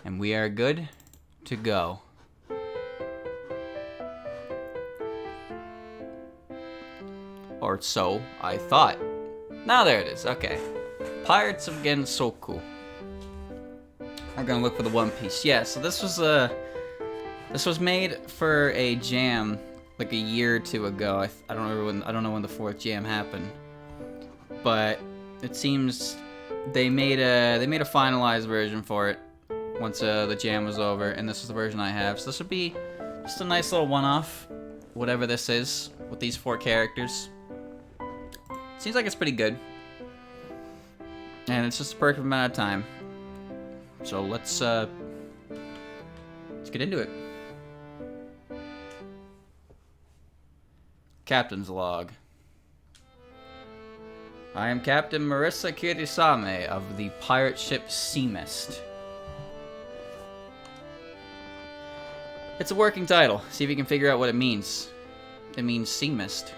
And we are good to go. Or so I thought. Now there it is. Okay. Pirates of Gensokyo. I'm gonna look for the One Piece. Yeah, so this was made for a jam like a year or two ago. I don't know when the fourth jam happened, but it seems they made a finalized version for it once the jam was over, and this is the version I have. So this would be just a nice little one-off, whatever this is, with these 4 characters. Seems like it's pretty good, and it's just a perfect amount of time. So let's get into it. Captain's log. I am Captain Marissa Kirisame of the pirate ship Sea Mist. It's a working title. See if you can figure out what it means. It means sea mist.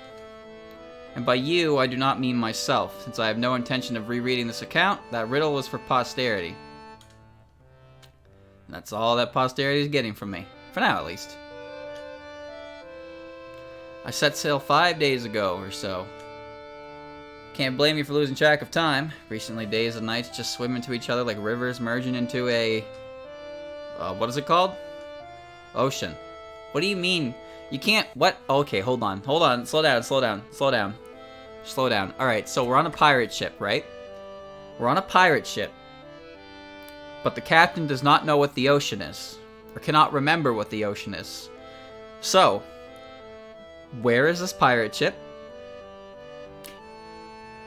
And by you, I do not mean myself, since I have no intention of rereading this account. That riddle was for posterity. And that's all that posterity is getting from me. For now, at least. I set sail 5 days ago or so. Can't blame you for losing track of time. Recently, days and nights just swim into each other like rivers merging into a... what is it called? Ocean. What do you mean? You can't... What? Okay, hold on. Hold on. Slow down. Slow down. Slow down. Slow down. Alright, so we're on a pirate ship, right? We're on a pirate ship. But the captain does not know what the ocean is. Or cannot remember what the ocean is. So... where is this pirate ship?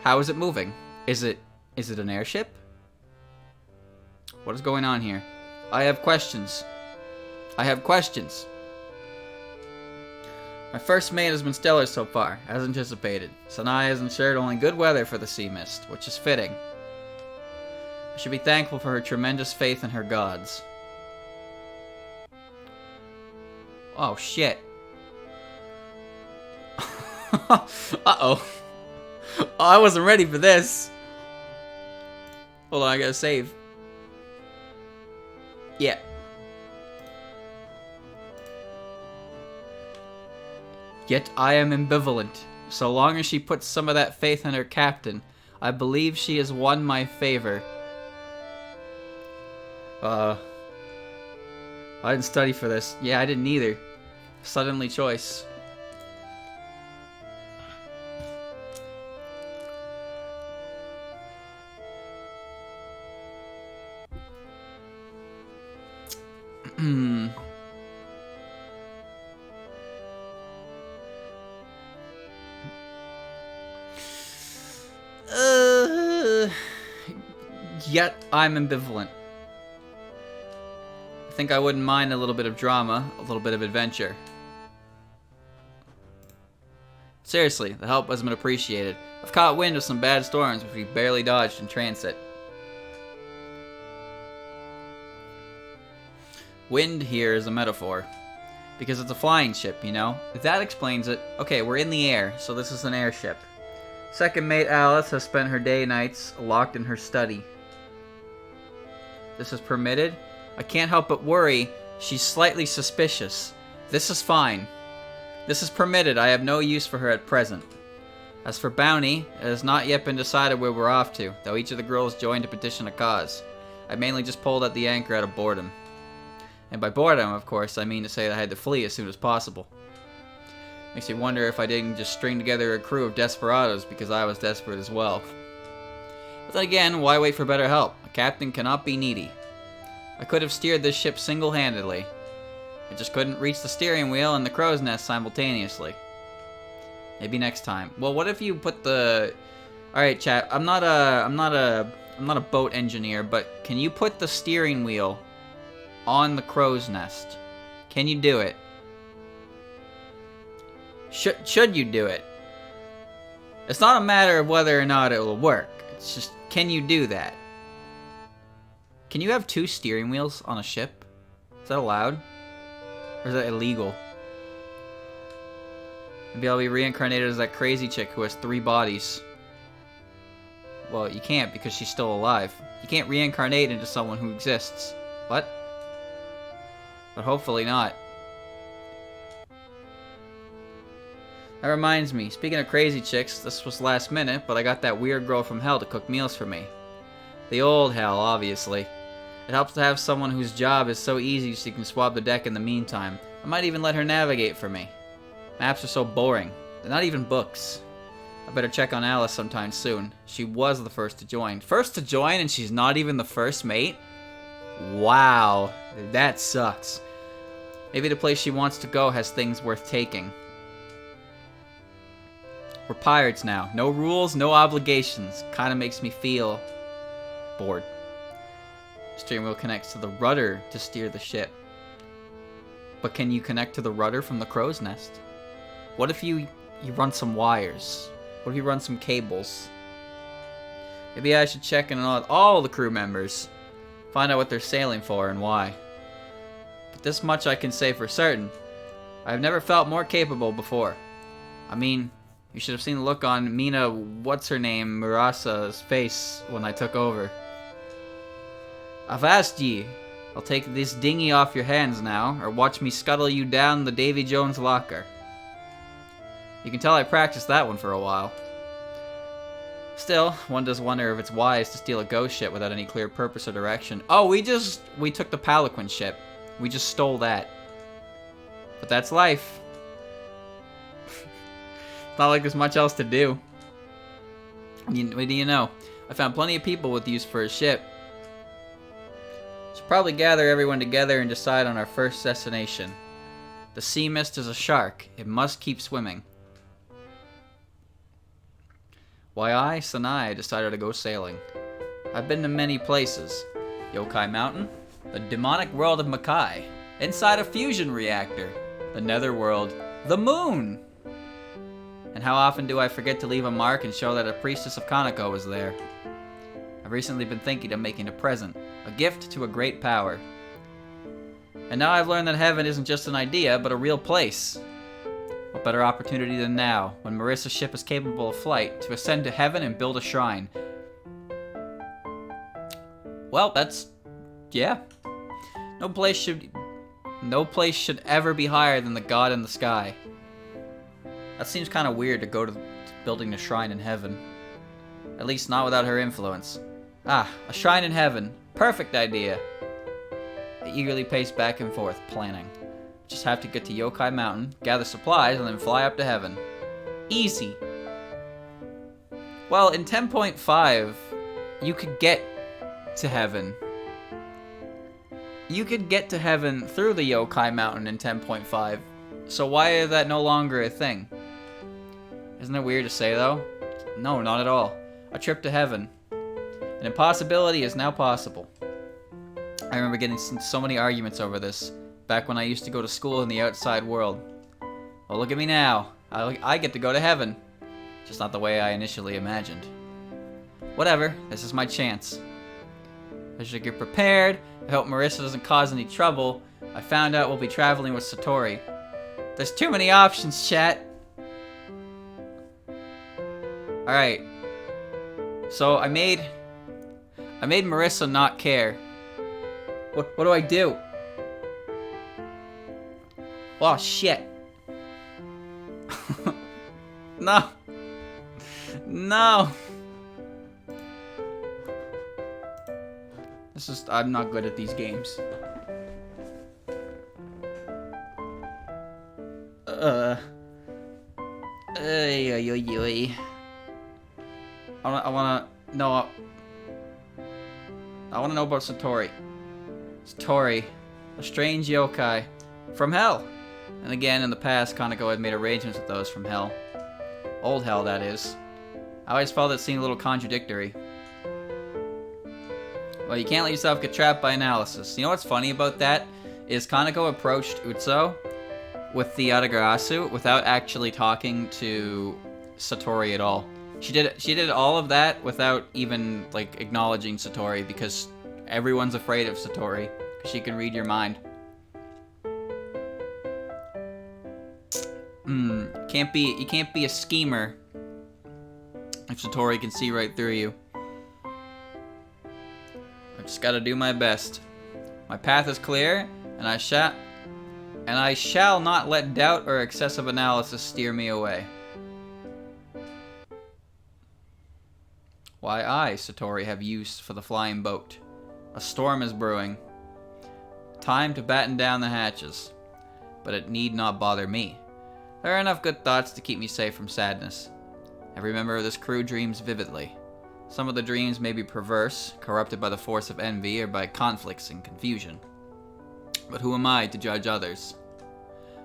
How is it moving? Is it an airship? What is going on here? I have questions. I have questions. My first mate has been stellar so far, as anticipated. Sanai has ensured only good weather for the Sea Mist, which is fitting. I should be thankful for her tremendous faith in her gods. Oh, shit. Uh-oh. Oh, I wasn't ready for this. Hold on, I gotta save. Yeah. Yet I am ambivalent. So long as she puts some of that faith in her captain, I believe she has won my favor. I didn't study for this. Yeah, I didn't either. Suddenly choice. Yet I'm ambivalent. I think I wouldn't mind a little bit of drama, a little bit of adventure. Seriously, the help has been appreciated. I've caught wind of some bad storms which we barely dodged in transit. Wind here is a metaphor. Because it's a flying ship, you know? If that explains it. Okay, we're in the air, so this is an airship. Second mate Alice has spent her day nights locked in her study. This is permitted? I can't help but worry. She's slightly suspicious. This is fine. This is permitted. I have no use for her at present. As for bounty, it has not yet been decided where we're off to, though each of the girls joined to petition a cause. I mainly just pulled at the anchor out of boredom. And by boredom, of course, I mean to say that I had to flee as soon as possible. Makes me wonder if I didn't just string together a crew of desperados because I was desperate as well. But then again, why wait for better help? A captain cannot be needy. I could have steered this ship single-handedly. I just couldn't reach the steering wheel and the crow's nest simultaneously. Maybe next time. Well, what if you put the... Alright, chat, I'm not a boat engineer, but can you put the steering wheel on the crow's nest? Can you do it? Should you do it? It's not a matter of whether or not it will work. It's just, can you do that? Can you have 2 steering wheels on a ship? Is that allowed? Or is that illegal? Maybe I'll be reincarnated as that crazy chick who has 3 bodies. Well, you can't because she's still alive. You can't reincarnate into someone who exists. What? But hopefully not. That reminds me, speaking of crazy chicks, this was last minute, but I got that weird girl from hell to cook meals for me. The old hell, obviously. It helps to have someone whose job is so easy she can swab the deck in the meantime. I might even let her navigate for me. Maps are so boring. They're not even books. I better check on Alice sometime soon. She was the first to join. First to join and she's not even the first mate? Wow. That sucks. Maybe the place she wants to go has things worth taking. We're pirates now. No rules, no obligations. Kinda makes me feel bored. Steering wheel connects to the rudder to steer the ship. But can you connect to the rudder from the crow's nest? What if you run some wires? What if you run some cables? Maybe I should check in on all the crew members. Find out what they're sailing for and why. But this much I can say for certain. I've never felt more capable before. I mean, you should have seen the look on Mina, what's-her-name, Murasa's face when I took over. Avast ye! I'll take this dinghy off your hands now, or watch me scuttle you down the Davy Jones locker. You can tell I practiced that one for a while. Still, one does wonder if it's wise to steal a ghost ship without any clear purpose or direction. Oh, we took the Pelican ship. We just stole that. But that's life. It's not like there's much else to do. What do you know? I found plenty of people with use for a ship. Should probably gather everyone together and decide on our first destination. The sea mist is a shark. It must keep swimming. Why I, Sanai, decided to go sailing. I've been to many places. Yokai Mountain, the demonic world of Makai, inside a fusion reactor, the netherworld, the moon. And how often do I forget to leave a mark and show that a priestess of Kaneko was there? I've recently been thinking of making a present, a gift to a great power. And now I've learned that heaven isn't just an idea, but a real place. What better opportunity than now, when Marissa's ship is capable of flight, to ascend to heaven and build a shrine? Well, yeah. No place should ever be higher than the god in the sky. That seems kind of weird to go to building a shrine in heaven. At least not without her influence. Ah, a shrine in heaven. Perfect idea. I eagerly paced back and forth, planning. Just have to get to Yokai Mountain, gather supplies, and then fly up to heaven. Easy. Well, in 10.5, you could get to heaven. You could get to heaven through the Yokai Mountain in 10.5. So why is that no longer a thing? Isn't it weird to say, though? No, not at all. A trip to heaven. An impossibility is now possible. I remember getting so many arguments over this, back when I used to go to school in the outside world. Well, look at me now. I get to go to heaven. Just not the way I initially imagined. Whatever, this is my chance. I should get prepared. I hope Marissa doesn't cause any trouble. I found out we'll be traveling with Satori. There's too many options, chat. Alright. So I made Marissa not care. What do I do? Oh shit. No. No. I'm not good at these games. I wanna know about Satori. Satori, a strange yokai from hell. And again, in the past, Kaneko had made arrangements with those from hell. Old hell, that is. I always felt it seemed a little contradictory. Well, you can't let yourself get trapped by analysis. You know what's funny about that? Is Kaneko approached Utsu with the Amaterasu without actually talking to Satori at all. She did all of that without even, like, acknowledging Satori, because everyone's afraid of Satori, because she can read your mind. You can't be a schemer if Satori can see right through you. I just gotta do my best. My path is clear, and I shall not let doubt or excessive analysis steer me away. Why I, Satori, have use for the flying boat. A storm is brewing. Time to batten down the hatches. But it need not bother me. There are enough good thoughts to keep me safe from sadness. Every member of this crew dreams vividly. Some of the dreams may be perverse, corrupted by the force of envy or by conflicts and confusion. But who am I to judge others?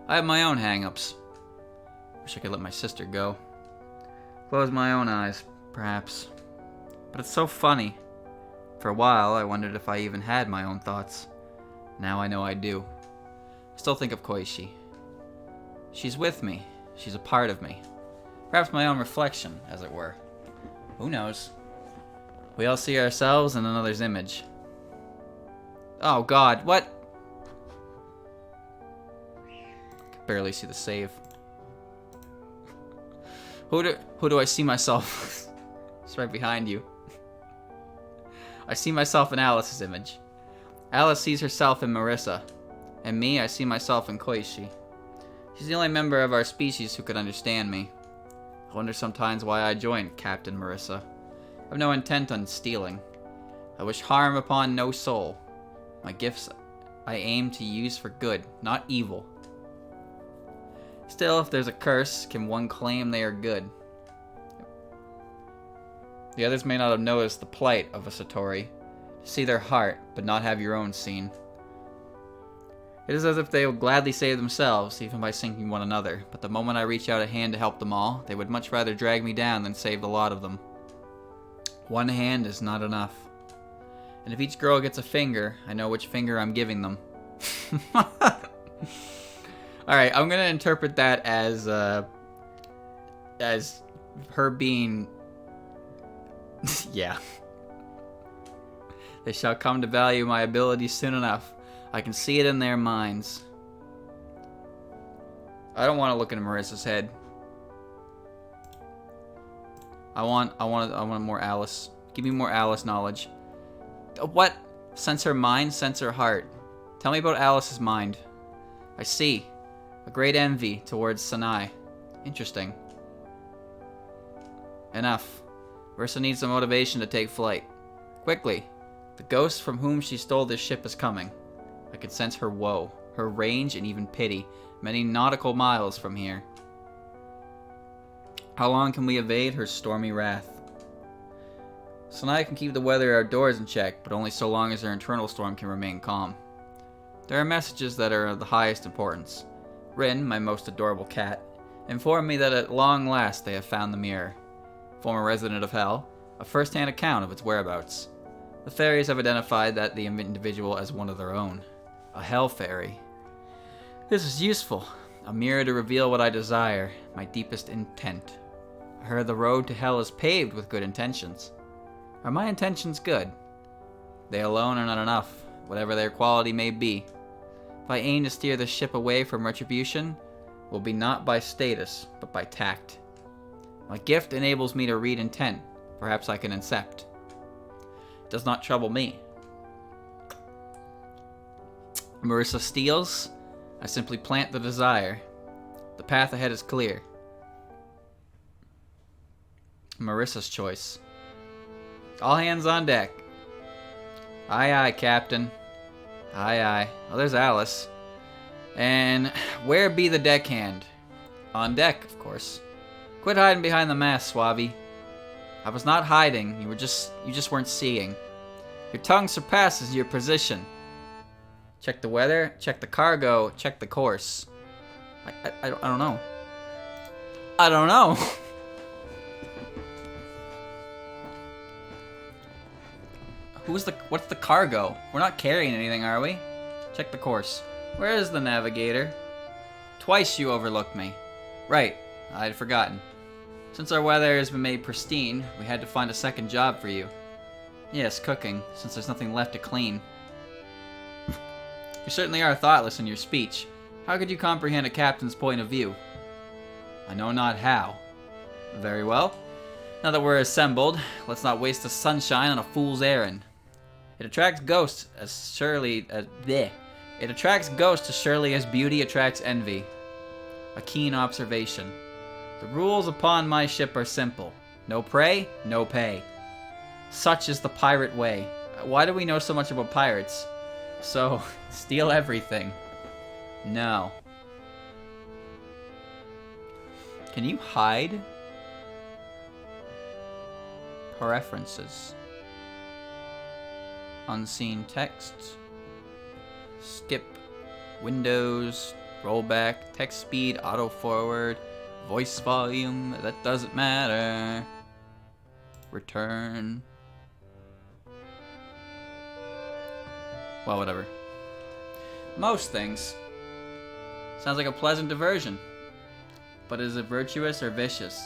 I have my own hang-ups. Wish I could let my sister go. Close my own eyes, perhaps. But it's so funny. For a while, I wondered if I even had my own thoughts. Now I know I do. I still think of Koichi. She's with me. She's a part of me. Perhaps my own reflection, as it were. Who knows? We all see ourselves in another's image. Oh God, what? I can barely see the save. Who do I see myself? It's right behind you. I see myself in Alice's image. Alice sees herself in Marissa. And me, I see myself in Koichi. She's the only member of our species who could understand me. I wonder sometimes why I joined Captain Marissa. I have no intent on stealing. I wish harm upon no soul. My gifts I aim to use for good, not evil. Still, if there's a curse, can one claim they are good? The others may not have noticed the plight of a Satori. See their heart, but not have your own seen. It is as if they would gladly save themselves, even by sinking one another, but the moment I reach out a hand to help them all, they would much rather drag me down than save the lot of them. One hand is not enough. And if each girl gets a finger, I know which finger I'm giving them. Alright, I'm gonna interpret that as her being... yeah. They shall come to value my abilities soon enough. I can see it in their minds. I don't want to look into Marissa's head. I want more Alice. Give me more Alice knowledge. What? Sense her mind, sense her heart. Tell me about Alice's mind. I see. A great envy towards Sanai. Interesting. Enough. Marissa needs some motivation to take flight. Quickly. The ghost from whom she stole this ship is coming. I can sense her woe, her rage, and even pity, many nautical miles from here. How long can we evade her stormy wrath? Sanai can keep the weather outdoors in check, but only so long as her internal storm can remain calm. There are messages that are of the highest importance. Rin, my most adorable cat, informed me that at long last they have found the mirror. Former resident of Hell, a first-hand account of its whereabouts. The fairies have identified the individual as one of their own. A Hell Fairy. This is useful. A mirror to reveal what I desire, my deepest intent. I heard the road to Hell is paved with good intentions. Are my intentions good? They alone are not enough, whatever their quality may be. If I aim to steer the ship away from retribution, it will be not by status, but by tact. My gift enables me to read intent. Perhaps I can incept. It does not trouble me. Marissa steals. I simply plant the desire. The path ahead is clear. Marissa's choice. All hands on deck. Aye, aye, Captain. Aye, aye. Oh, there's Alice. And where be the deckhand? On deck, of course. Quit hiding behind the mast, Suave. I was not hiding. You just weren't seeing. Your tongue surpasses your position. Check the weather, check the cargo, check the course. I don't know. I don't know. What's the cargo? We're not carrying anything, are we? Check the course. Where is the navigator? Twice you overlooked me. Right, I'd forgotten. Since our weather has been made pristine, we had to find a second job for you. Yes, cooking, since there's nothing left to clean. You certainly are thoughtless in your speech. How could you comprehend a captain's point of view? I know not how. Very well. Now that we're assembled, let's not waste the sunshine on a fool's errand. It attracts ghosts as surely as It attracts ghosts as surely as beauty attracts envy. A keen observation. The rules upon my ship are simple. No prey, no pay. Such is the pirate way. Why do we know so much about pirates? So, steal everything. No. Can you hide? Preferences. Unseen text. Skip. Windows. Rollback. Text speed. Auto forward. Voice volume. That doesn't matter. Return. Well, whatever. Most things. Sounds like a pleasant diversion. But is it virtuous or vicious?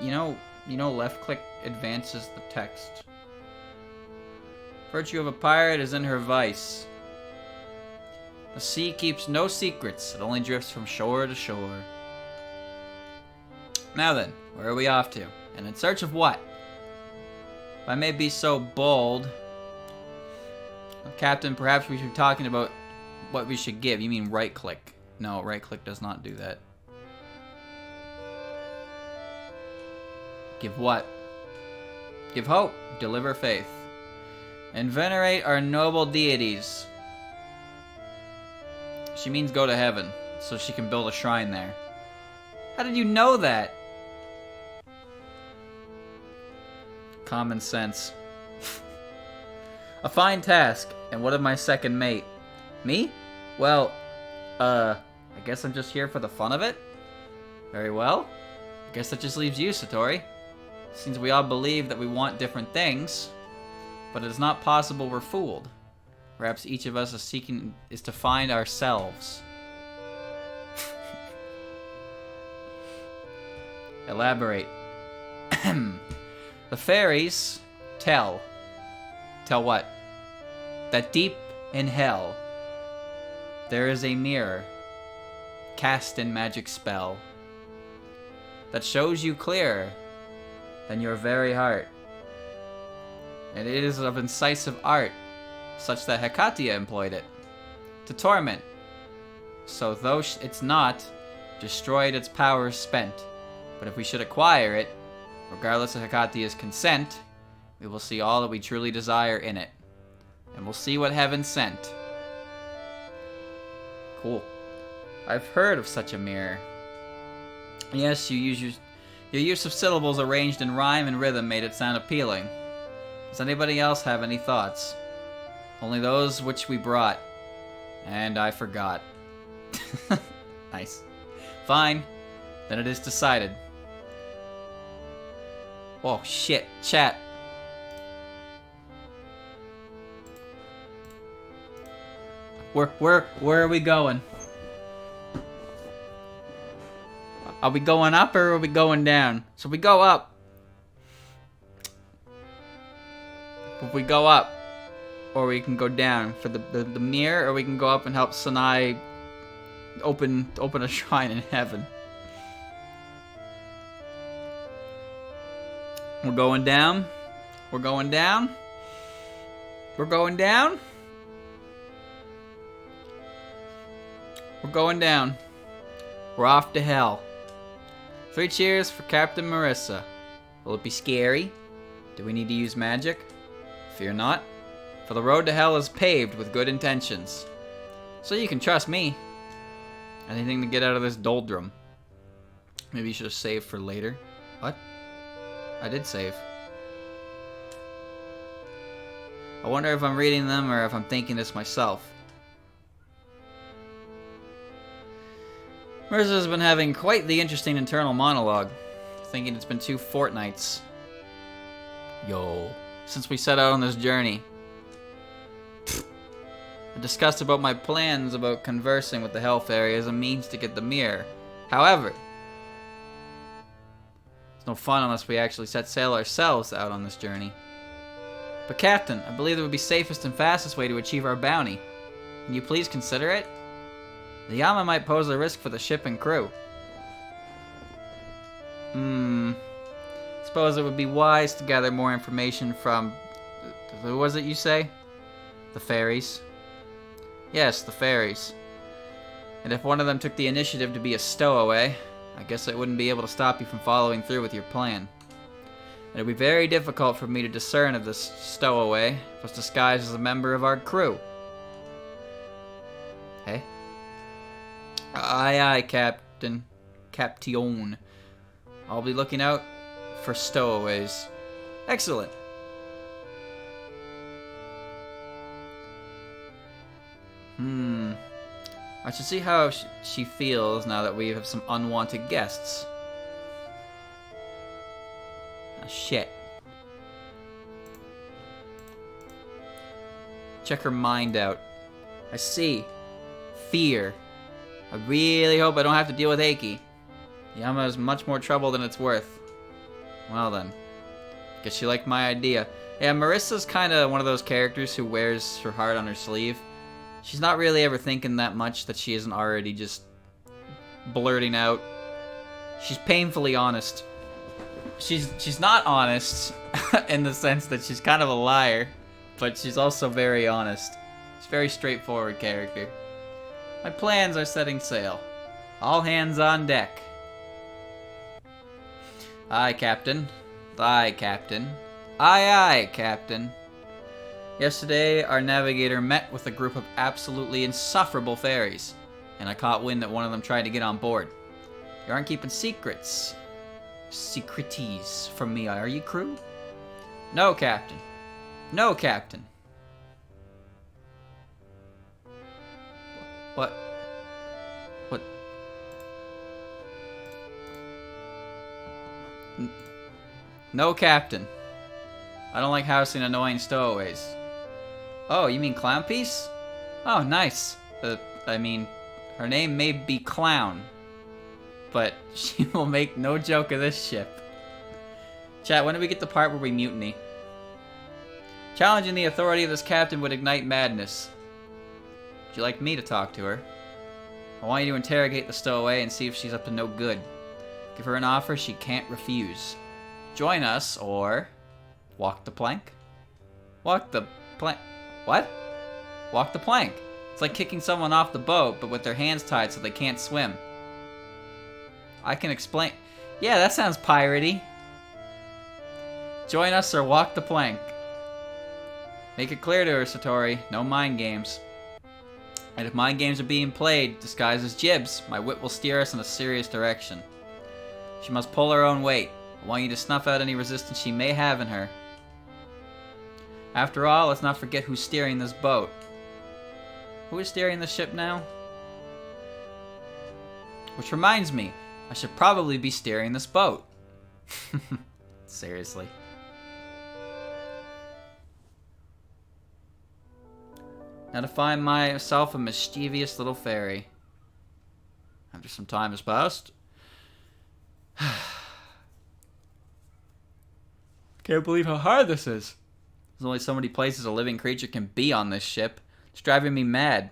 You know left click advances the text. Virtue of a pirate is in her vice. The sea keeps no secrets. It only drifts from shore to shore. Now then, where are we off to? And in search of what? If I may be so bold, Captain, perhaps we should be talking about what we should give. You mean right click. No, right click does not do that. Give what? Give hope. Deliver faith. And venerate our noble deities. She means go to heaven, so she can build a shrine there. How did you know that? Common sense. A fine task, and what of my second mate? Me? Well, I guess I'm just here for the fun of it? Very well. I guess that just leaves you, Satori. Since we all believe that we want different things, but it is not possible we're fooled. Perhaps each of us is to find ourselves. Elaborate. The fairies tell. Tell what? That deep in hell there is a mirror cast in magic spell that shows you clearer than your very heart. And it is of incisive art, such that Hekatia employed it to torment. So though it's not destroyed, its power is spent. But if we should acquire it, regardless of Hekatia's consent, we will see all that we truly desire in it. And we'll see what heaven sent. Cool. I've heard of such a mirror. Yes, your use of syllables arranged in rhyme and rhythm made it sound appealing. Does anybody else have any thoughts? Only those which we brought. And I forgot. Nice. Fine. Then it is decided. Oh shit, chat. Where are we going? Are we going up or are we going down? So we go up. If we go up, or we can go down for the mirror, or we can go up and help Sanai open a shrine in heaven. We're going down. We're going down. We're going down. We're going down. We're off to hell. 3 cheers for Captain Marissa. Will it be scary? Do we need to use magic? Fear not, for the road to hell is paved with good intentions. So you can trust me. Anything to get out of this doldrum. Maybe you should have saved for later. What? I did save. I wonder if I'm reading them or if I'm thinking this myself. Marissa has been having quite the interesting internal monologue. Thinking it's been 2 fortnights. Yo. Since we set out on this journey. I discussed about my plans about conversing with the Hell Fairy as a means to get the mirror. However, it's no fun unless we actually set sail ourselves out on this journey. But Captain, I believe it would be safest and fastest way to achieve our bounty. Can you please consider it? The Yama might pose a risk for the ship and crew. Suppose it would be wise to gather more information from Who was it you say? The fairies? Yes, the fairies. And if one of them took the initiative to be a stowaway, I guess I wouldn't be able to stop you from following through with your plan. It would be very difficult for me to discern if this stowaway was disguised as a member of our crew. Hey? Aye, aye, Captain. Caption. I'll be looking out for stowaways. Excellent. I should see how she feels now that we have some unwanted guests. Ah, shit. Check her mind out. I see. Fear. I really hope I don't have to deal with Eiki. Yama is much more trouble than it's worth. Well then. Guess she liked my idea. Yeah, Marissa's kind of one of those characters who wears her heart on her sleeve. She's not really ever thinking that much that she isn't already just blurting out. She's painfully honest. She's not honest in the sense that she's kind of a liar, but she's also very honest. She's a very straightforward character. My plans are setting sail. All hands on deck. Aye, Captain. Aye, Captain. Aye, aye, Captain. Yesterday, our navigator met with a group of absolutely insufferable fairies, and I caught wind that one of them tried to get on board. You aren't keeping secreties from me, are you, crew? No, Captain. No, Captain. What? What? No, Captain. I don't like housing annoying stowaways. Oh, you mean Clown Piece? Oh, nice. I mean, her name may be Clown, but she will make no joke of this ship. Chat, when do we get the part where we mutiny? Challenging the authority of this captain would ignite madness. Would you like me to talk to her? I want you to interrogate the stowaway and see if she's up to no good. Give her an offer she can't refuse. Join us, or walk the plank? Walk the plank. What? Walk the plank. It's like kicking someone off the boat, but with their hands tied so they can't swim. I can explain. Yeah, that sounds piratey. Join us or walk the plank. Make it clear to her, Satori. No mind games. And if mind games are being played, disguised as jibs, my wit will steer us in a serious direction. She must pull her own weight. I want you to snuff out any resistance she may have in her. After all, let's not forget who's steering this boat. Who is steering the ship now? Which reminds me, I should probably be steering this boat. Seriously. Now to find myself a mischievous little fairy. After some time has passed. Can't believe how hard this is. There's only so many places a living creature can be on this ship. It's driving me mad.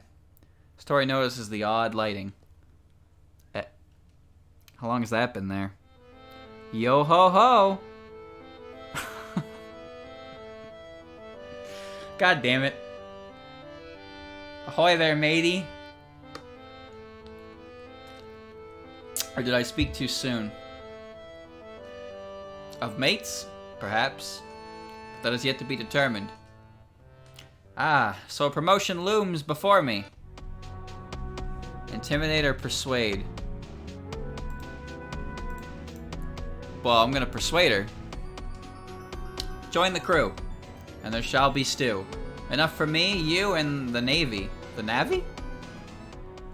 Satori notices the odd lighting. How long has that been there? Yo ho ho! God damn it. Ahoy there, matey. Or did I speak too soon? Of mates? Perhaps. But that is yet to be determined. Ah, so a promotion looms before me. Intimidate or persuade? Well, I'm gonna persuade her. Join the crew, and there shall be stew. Enough for me, you, and the Navy. The Navy?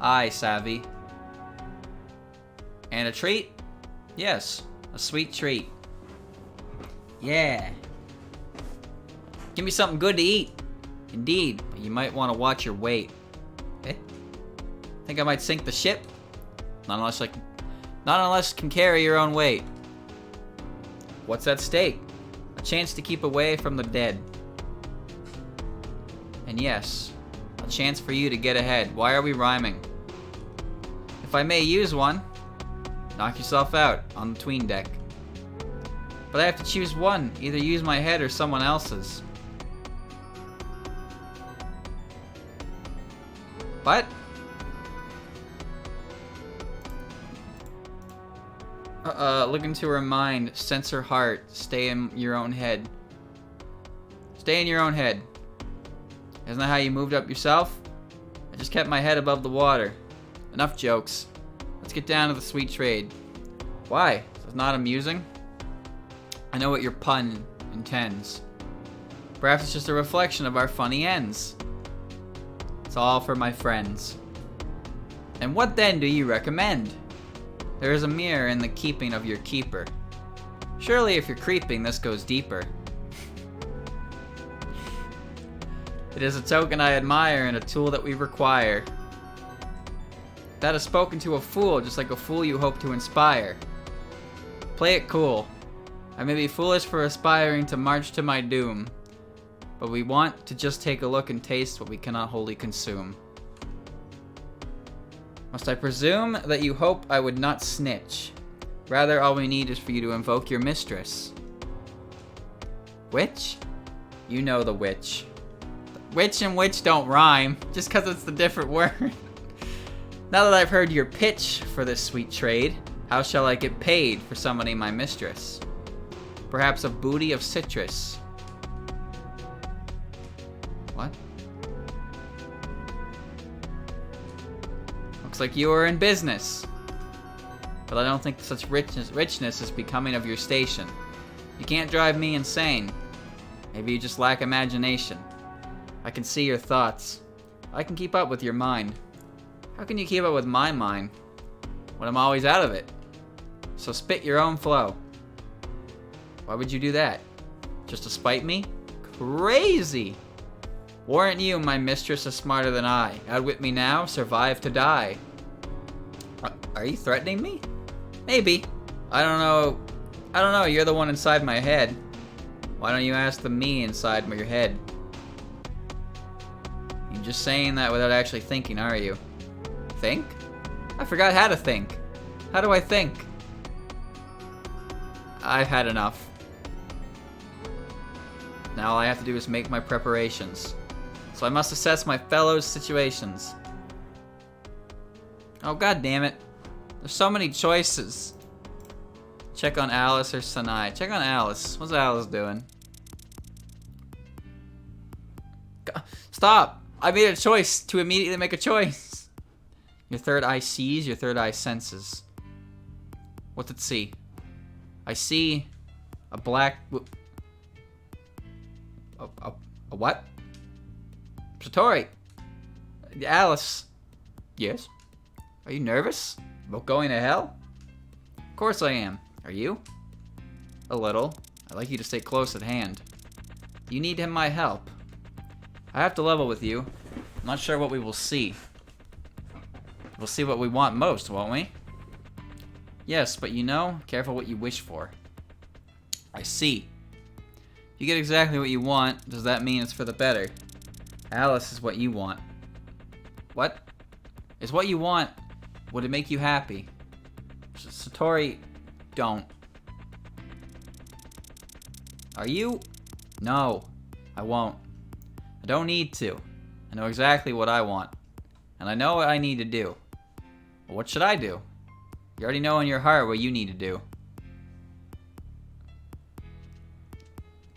Aye, savvy. And a treat? Yes, a sweet treat. Yeah. Give me something good to eat. Indeed, but you might want to watch your weight. Eh? Think I might sink the ship? Not unless you can carry your own weight. What's at stake? A chance to keep away from the dead. And yes, a chance for you to get ahead. Why are we rhyming? If I may use one, knock yourself out on the tween deck. But I have to choose one. Either use my head or someone else's. What? Look into her mind, sense her heart, stay in your own head. Stay in your own head. Isn't that how you moved up yourself? I just kept my head above the water. Enough jokes. Let's get down to the sweet trade. Why? Is it not amusing? I know what your pun intends. Perhaps it's just a reflection of our funny ends. It's all for my friends. And what then do you recommend? There is a mirror in the keeping of your keeper. Surely if you're creeping, this goes deeper. It is a token I admire and a tool that we require. That has spoken to a fool, just like a fool you hope to inspire. Play it cool. I may be foolish for aspiring to march to my doom, but we want to just take a look and taste what we cannot wholly consume. Must I presume that you hope I would not snitch? Rather, all we need is for you to invoke your mistress. Witch? You know the witch. Witch and witch don't rhyme, just because it's the different word. Now that I've heard your pitch for this sweet trade, how shall I get paid for summoning my mistress? Perhaps a booty of citrus. What? Looks like you are in business. But I don't think such richness is becoming of your station. You can't drive me insane. Maybe you just lack imagination. I can see your thoughts. I can keep up with your mind. How can you keep up with my mind when I'm always out of it? So spit your own flow. Why would you do that? Just to spite me? Crazy! Warrant you, my mistress is smarter than I. Outwit me now, survive to die. Are you threatening me? Maybe. I don't know, you're the one inside my head. Why don't you ask the me inside your head? You're just saying that without actually thinking, are you? Think? I forgot how to think. How do I think? I've had enough. Now all I have to do is make my preparations. So I must assess my fellows' situations. Oh, god damn it. There's so many choices. Check on Alice or Sanai. Check on Alice. What's Alice doing? Stop! I made a choice to immediately make a choice. Your third eye sees, your third eye senses. What's it see? I see a black... A what? Satori! Alice. Yes? Are you nervous about going to hell? Of course I am. Are you? A little. I'd like you to stay close at hand. You need my help. I have to level with you. I'm not sure what we will see. We'll see what we want most, won't we? Yes, but you know, careful what you wish for. I see. If you get exactly what you want, does that mean it's for the better? Alice is what you want. What? Is what you want, would it make you happy? Satori, don't. Are you? No, I won't. I don't need to. I know exactly what I want. And I know what I need to do. Well, what should I do? You already know in your heart what you need to do.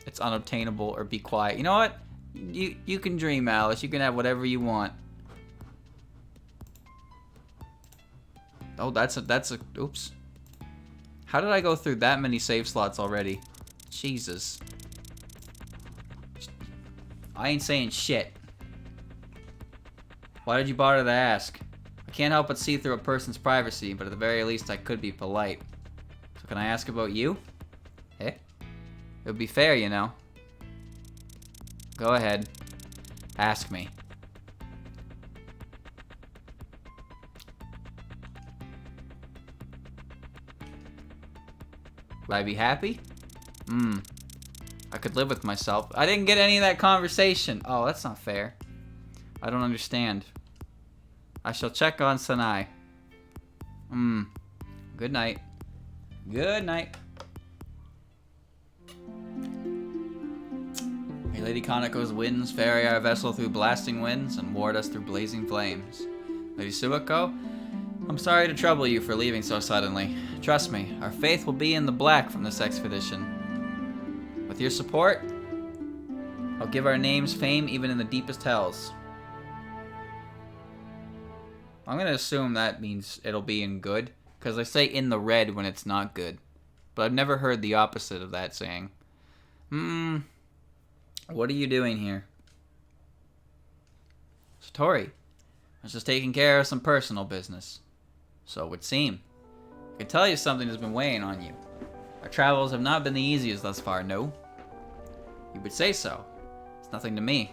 It's unobtainable or be quiet. You know what? You can dream, Alice. You can have whatever you want. Oh, that's a oops. How did I go through that many save slots already? Jesus. I ain't saying shit. Why did you bother to ask? I can't help but see through a person's privacy, but at the very least I could be polite. So can I ask about you? Eh? It would be fair, you know. Go ahead. Ask me. Would I be happy? I could live with myself. I didn't get any of that conversation. Oh, that's not fair. I don't understand. I shall check on Sanai. Good night. Good night. May Lady Kanako's winds ferry our vessel through blasting winds and ward us through blazing flames. Lady Suako, I'm sorry to trouble you for leaving so suddenly. Trust me, our faith will be in the black from this expedition. With your support, I'll give our names fame even in the deepest hells. I'm gonna assume that means it'll be in good, because they say in the red when it's not good. But I've never heard the opposite of that saying. What are you doing here? Satori, I was just taking care of some personal business. So it would seem. I can tell you something has been weighing on you. Our travels have not been the easiest thus far, no? You would say so. It's nothing to me.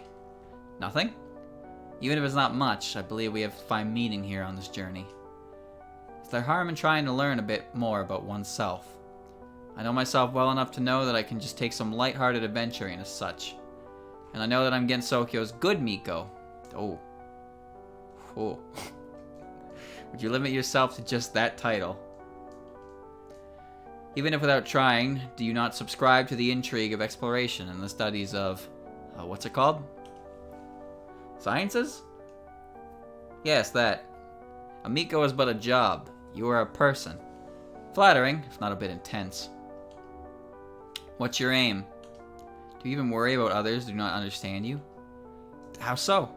Nothing? Even if it's not much, I believe we have to find meaning here on this journey. Is there harm in trying to learn a bit more about oneself? I know myself well enough to know that I can just take some light-hearted adventuring as such. And I know that I'm Gensokyo's good Miko. Oh. Would you limit yourself to just that title? Even if without trying, do you not subscribe to the intrigue of exploration and the studies of... what's it called? Sciences? Yes, that. A Miko is but a job. You are a person. Flattering, if not a bit intense. What's your aim? Do you even worry about others who do not understand you? How so?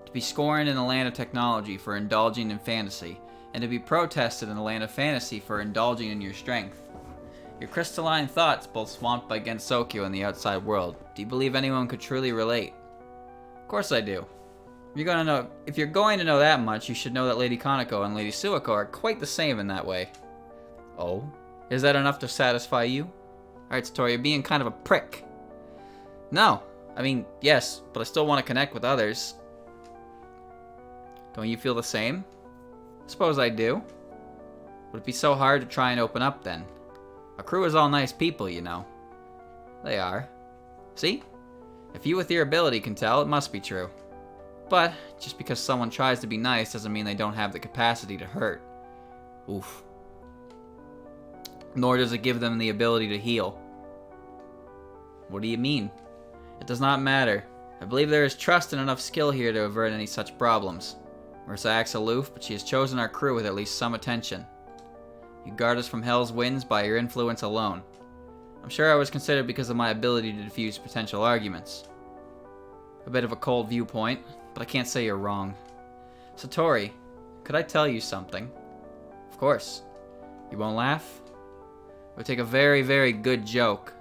To be scorned in the land of technology for indulging in fantasy, and to be protested in the land of fantasy for indulging in your strength. Your crystalline thoughts both swamped by Gensokyo and the outside world. Do you believe anyone could truly relate? Of course I do. If you're going to know that much, you should know that Lady Kanako and Lady Suako are quite the same in that way. Oh? Is that enough to satisfy you? Alright, Satori, you're being kind of a prick. No. I mean, yes, but I still want to connect with others. Don't you feel the same? I suppose I do. Would it be so hard to try and open up then? Our crew is all nice people, you know. They are. See? If you with your ability can tell, it must be true. But, just because someone tries to be nice doesn't mean they don't have the capacity to hurt. Oof. Nor does it give them the ability to heal. What do you mean? It does not matter. I believe there is trust and enough skill here to avert any such problems. Marissa acts aloof, but she has chosen our crew with at least some attention. You guard us from hell's winds by your influence alone. I'm sure I was considered because of my ability to diffuse potential arguments. A bit of a cold viewpoint, but I can't say you're wrong. Satori, could I tell you something? Of course. You won't laugh? It would take a very, very good joke.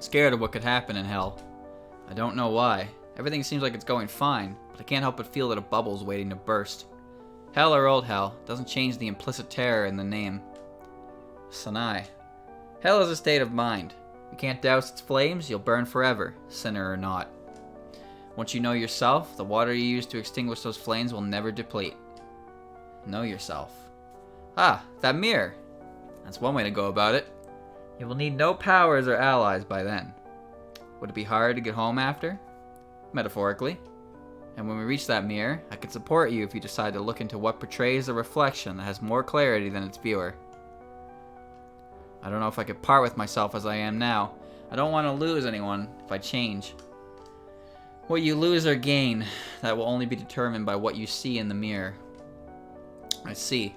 Scared of what could happen in hell. I don't know why. Everything seems like it's going fine, but I can't help but feel that a bubble's waiting to burst. Hell or old hell doesn't change the implicit terror in the name. Sanai. Hell is a state of mind. You can't douse its flames, you'll burn forever, sinner or not. Once you know yourself, the water you use to extinguish those flames will never deplete. Know yourself. Ah, that mirror. That's one way to go about it. You will need no powers or allies by then. Would it be hard to get home after? Metaphorically. And when we reach that mirror, I can support you if you decide to look into what portrays a reflection that has more clarity than its viewer. I don't know if I could part with myself as I am now. I don't want to lose anyone if I change. What you lose or gain, that will only be determined by what you see in the mirror. I see.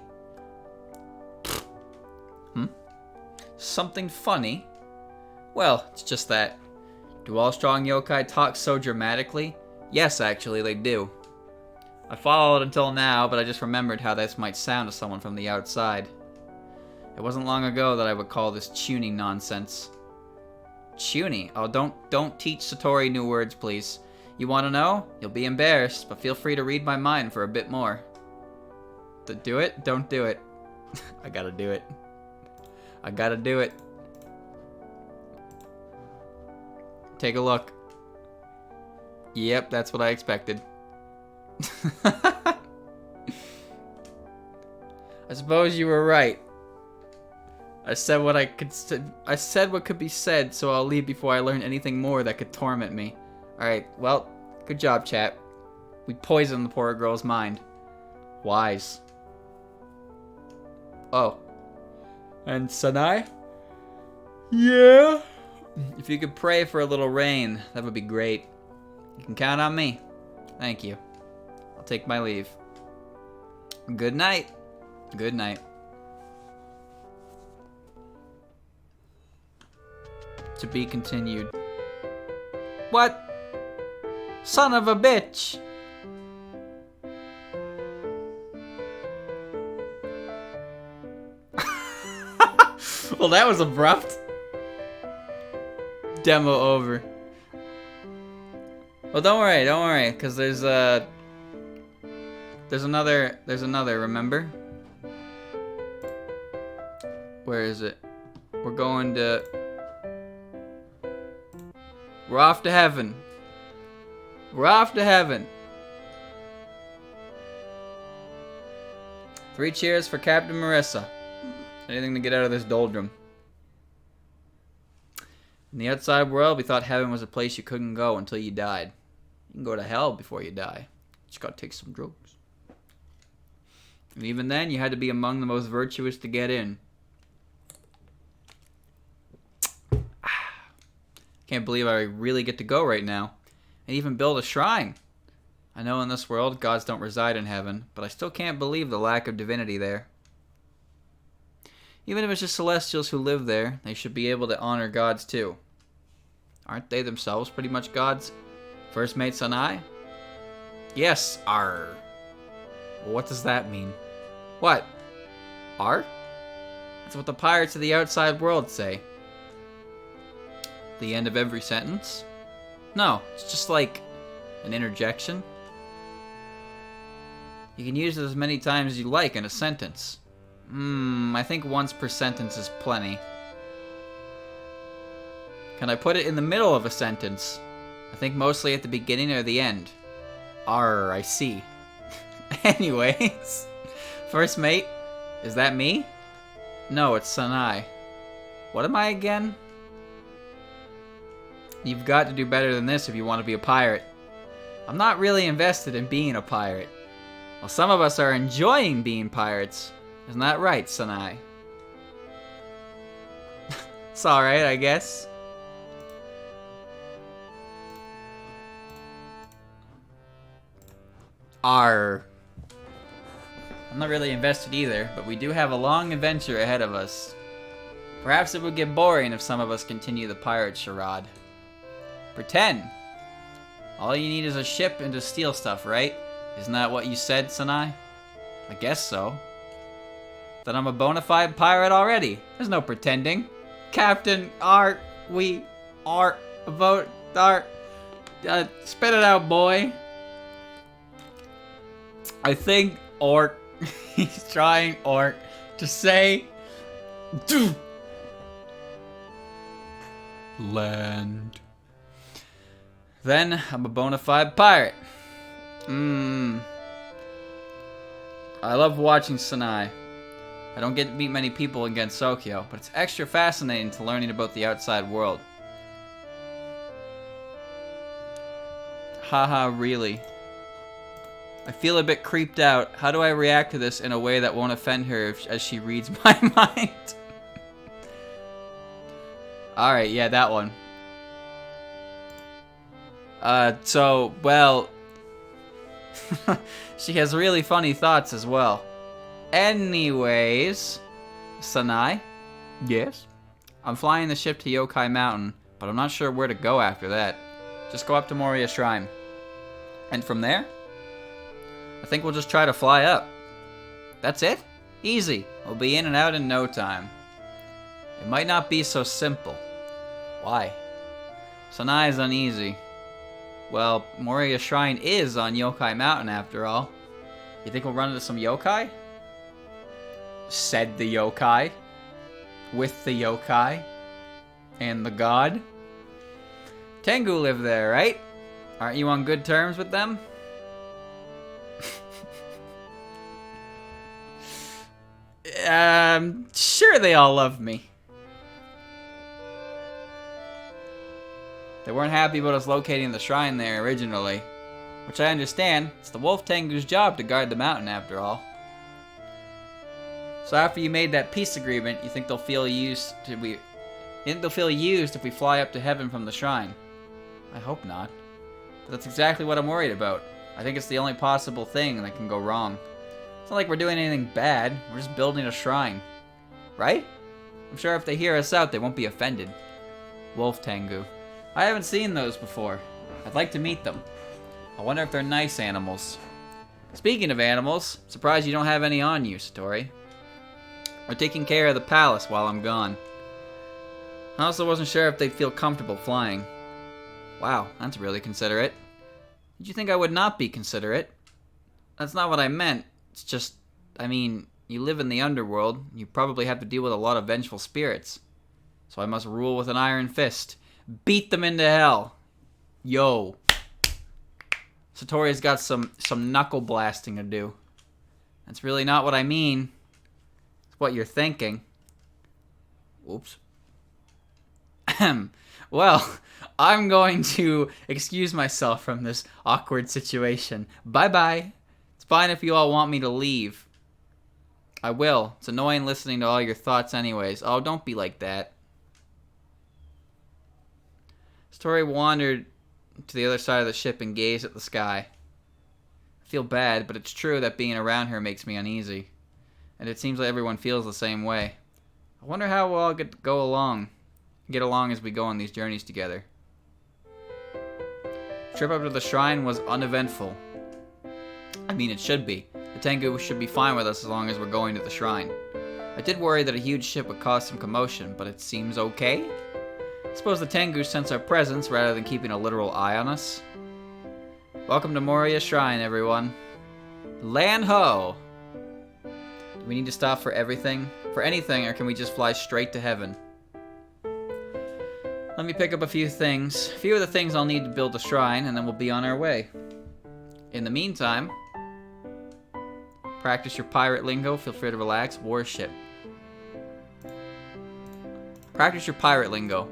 Something funny? Well, it's just that. Do all strong yokai talk so dramatically? Yes, actually, they do. I followed until now, but I just remembered how this might sound to someone from the outside. It wasn't long ago that I would call this tuning nonsense. Tuning? Oh, don't teach Satori new words, please. You want to know? You'll be embarrassed, but feel free to read my mind for a bit more. Do it? Don't do it. I gotta do it. I gotta do it. Take a look. Yep, that's what I expected. I suppose you were right. I said what could be said, so I'll leave before I learn anything more that could torment me. Alright, well, good job, chat. We poisoned the poor girl's mind. Wise. Oh. And Sanai? Yeah? If you could pray for a little rain, that would be great. You can count on me. Thank you. I'll take my leave. Good night. Good night. To be continued. What? Son of a bitch! Well, that was abrupt. Demo over. Well, don't worry, because there's another, remember? Where is it? We're off to heaven. We're off to heaven. 3 cheers for Captain Marissa. Anything to get out of this doldrum. In the outside world, we thought heaven was a place you couldn't go until you died. You can go to hell before you die. You just gotta take some drugs. And even then, you had to be among the most virtuous to get in. Can't believe I really get to go right now. And even build a shrine. I know in this world, gods don't reside in heaven, but I still can't believe the lack of divinity there. Even if it's just celestials who live there, they should be able to honor gods too. Aren't they themselves pretty much gods? First mate Sanai? Yes, Arrrr. What does that mean? What? Arrrr? That's what the pirates of the outside world say. The end of every sentence? No, it's just like an interjection. You can use it as many times as you like in a sentence. I think once per sentence is plenty. Can I put it in the middle of a sentence? I think mostly at the beginning or the end. Arrrr, I see. Anyways. First mate, is that me? No, it's Sanai. What am I again? You've got to do better than this if you want to be a pirate. I'm not really invested in being a pirate. Well, some of us are enjoying being pirates. Isn't that right, Sanai? It's alright, I guess. Arrrr. I'm not really invested either, but we do have a long adventure ahead of us. Perhaps it would get boring if some of us continue the pirate charade. Pretend. All you need is a ship and to steal stuff, right? Isn't that what you said, Sanai? I guess so. Then I'm a bona fide pirate already. There's no pretending. Captain, we are about spit it out, boy. I think Orc, he's trying Orc to say, land. Then I'm a bona fide pirate. I love watching Sanai. I don't get to meet many people in Gensokyo, but it's extra fascinating to learning about the outside world. Haha, really. I feel a bit creeped out. How do I react to this in a way that won't offend her as she reads my mind? Alright, yeah, that one. Well... she has really funny thoughts as well. Anyways, Sanai? Yes? I'm flying the ship to Yokai Mountain, but I'm not sure where to go after that. Just go up to Moria Shrine. And from there? I think we'll just try to fly up. That's it? Easy. We'll be in and out in no time. It might not be so simple. Why? Sanai is uneasy. Well, Moria Shrine is on Yokai Mountain after all. You think we'll run into some yokai? Said the yokai. With the yokai. And the god. Tengu live there, right? Aren't you on good terms with them? Sure they all love me. They weren't happy about us locating the shrine there originally. Which I understand. It's the Wolf Tengu's job to guard the mountain after all. So after you made that peace agreement, you think they'll feel used to You think they'll feel used if we fly up to heaven from the shrine? I hope not. But that's exactly what I'm worried about. I think it's the only possible thing that can go wrong. It's not like we're doing anything bad. We're just building a shrine. Right? I'm sure if they hear us out, they won't be offended. Wolf tengu. I haven't seen those before. I'd like to meet them. I wonder if they're nice animals. Speaking of animals, surprised you don't have any on you, Satori. We're taking care of the palace while I'm gone. I also wasn't sure if they'd feel comfortable flying. Wow, that's really considerate. Did you think I would not be considerate? That's not what I meant. It's just, I mean, you live in the underworld. You probably have to deal with a lot of vengeful spirits. So I must rule with an iron fist. Beat them into hell. Yo. Satori's got some knuckle blasting to do. That's really not what I mean. It's what you're thinking. Oops. Well, I'm going to excuse myself from this awkward situation. Bye-bye. It's fine if you all want me to leave. I will. It's annoying listening to all your thoughts anyways. Oh, don't be like that. Satori wandered to the other side of the ship and gazed at the sky. I feel bad, but it's true that being around her makes me uneasy. And it seems like everyone feels the same way. I wonder how we'll all get along as we go on these journeys together. The trip up to the shrine was uneventful. I mean, it should be. The tengu should be fine with us as long as we're going to the shrine. I did worry that a huge ship would cause some commotion, but it seems okay? I suppose the tengu sense our presence rather than keeping a literal eye on us. Welcome to Moria Shrine, everyone. Land ho! Do we need to stop for everything? For anything, or can we just fly straight to heaven? Let me pick up a few things. A few of the things I'll need to build a shrine, and then we'll be on our way. In the meantime, practice your pirate lingo. Feel free to relax. Warship. Practice your pirate lingo.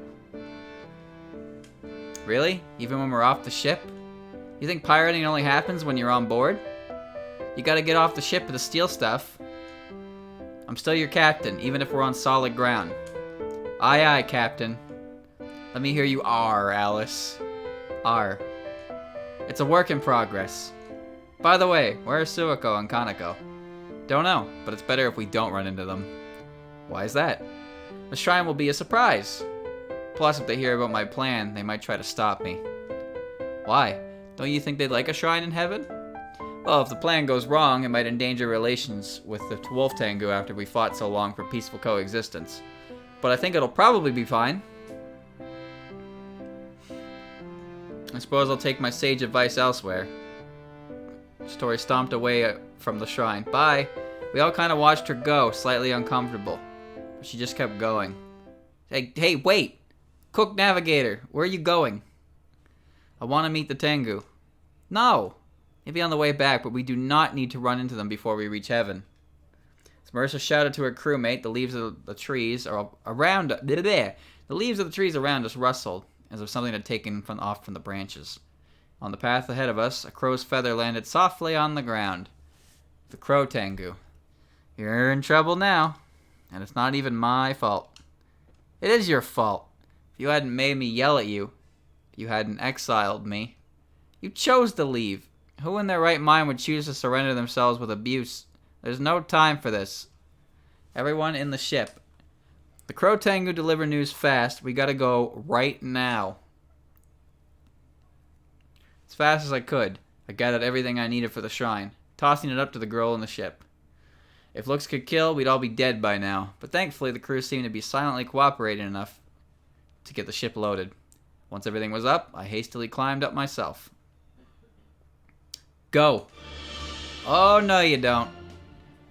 Really? Even when we're off the ship? You think pirating only happens when you're on board? You gotta get off the ship to steal stuff. I'm still your captain, even if we're on solid ground. Aye aye, captain. Let me hear you arrrr, Alice. Arrrr. It's a work in progress. By the way, where are Suiko and Kaneko? Don't know, but it's better if we don't run into them. Why is that? The shrine will be a surprise. Plus, if they hear about my plan, they might try to stop me. Why? Don't you think they'd like a shrine in heaven? Well, if the plan goes wrong, it might endanger relations with the wolf tengu after we fought so long for peaceful coexistence. But I think it'll probably be fine. I suppose I'll take my sage advice elsewhere. Satori stomped away from the shrine. Bye. We all kind of watched her go, slightly uncomfortable. But she just kept going. Hey, wait! Cook Navigator, where are you going? I want to meet the tengu. No! Maybe on the way back, but we do not need to run into them before we reach heaven. As Marissa shouted to her crewmate, the leaves of the trees around us rustled, as if something had taken off from the branches. On the path ahead of us, a crow's feather landed softly on the ground. The crow tengu. You're in trouble now, and it's not even my fault. It is your fault. If you hadn't made me yell at you, if you hadn't exiled me, you chose to leave. Who in their right mind would choose to surrender themselves with abuse? There's no time for this. Everyone in the ship. The crow tengu deliver news fast. We gotta go right now. As fast as I could, I gathered everything I needed for the shrine, tossing it up to the girl in the ship. If looks could kill, we'd all be dead by now, but thankfully the crew seemed to be silently cooperating enough to get the ship loaded. Once everything was up, I hastily climbed up myself. Go! Oh, no you don't.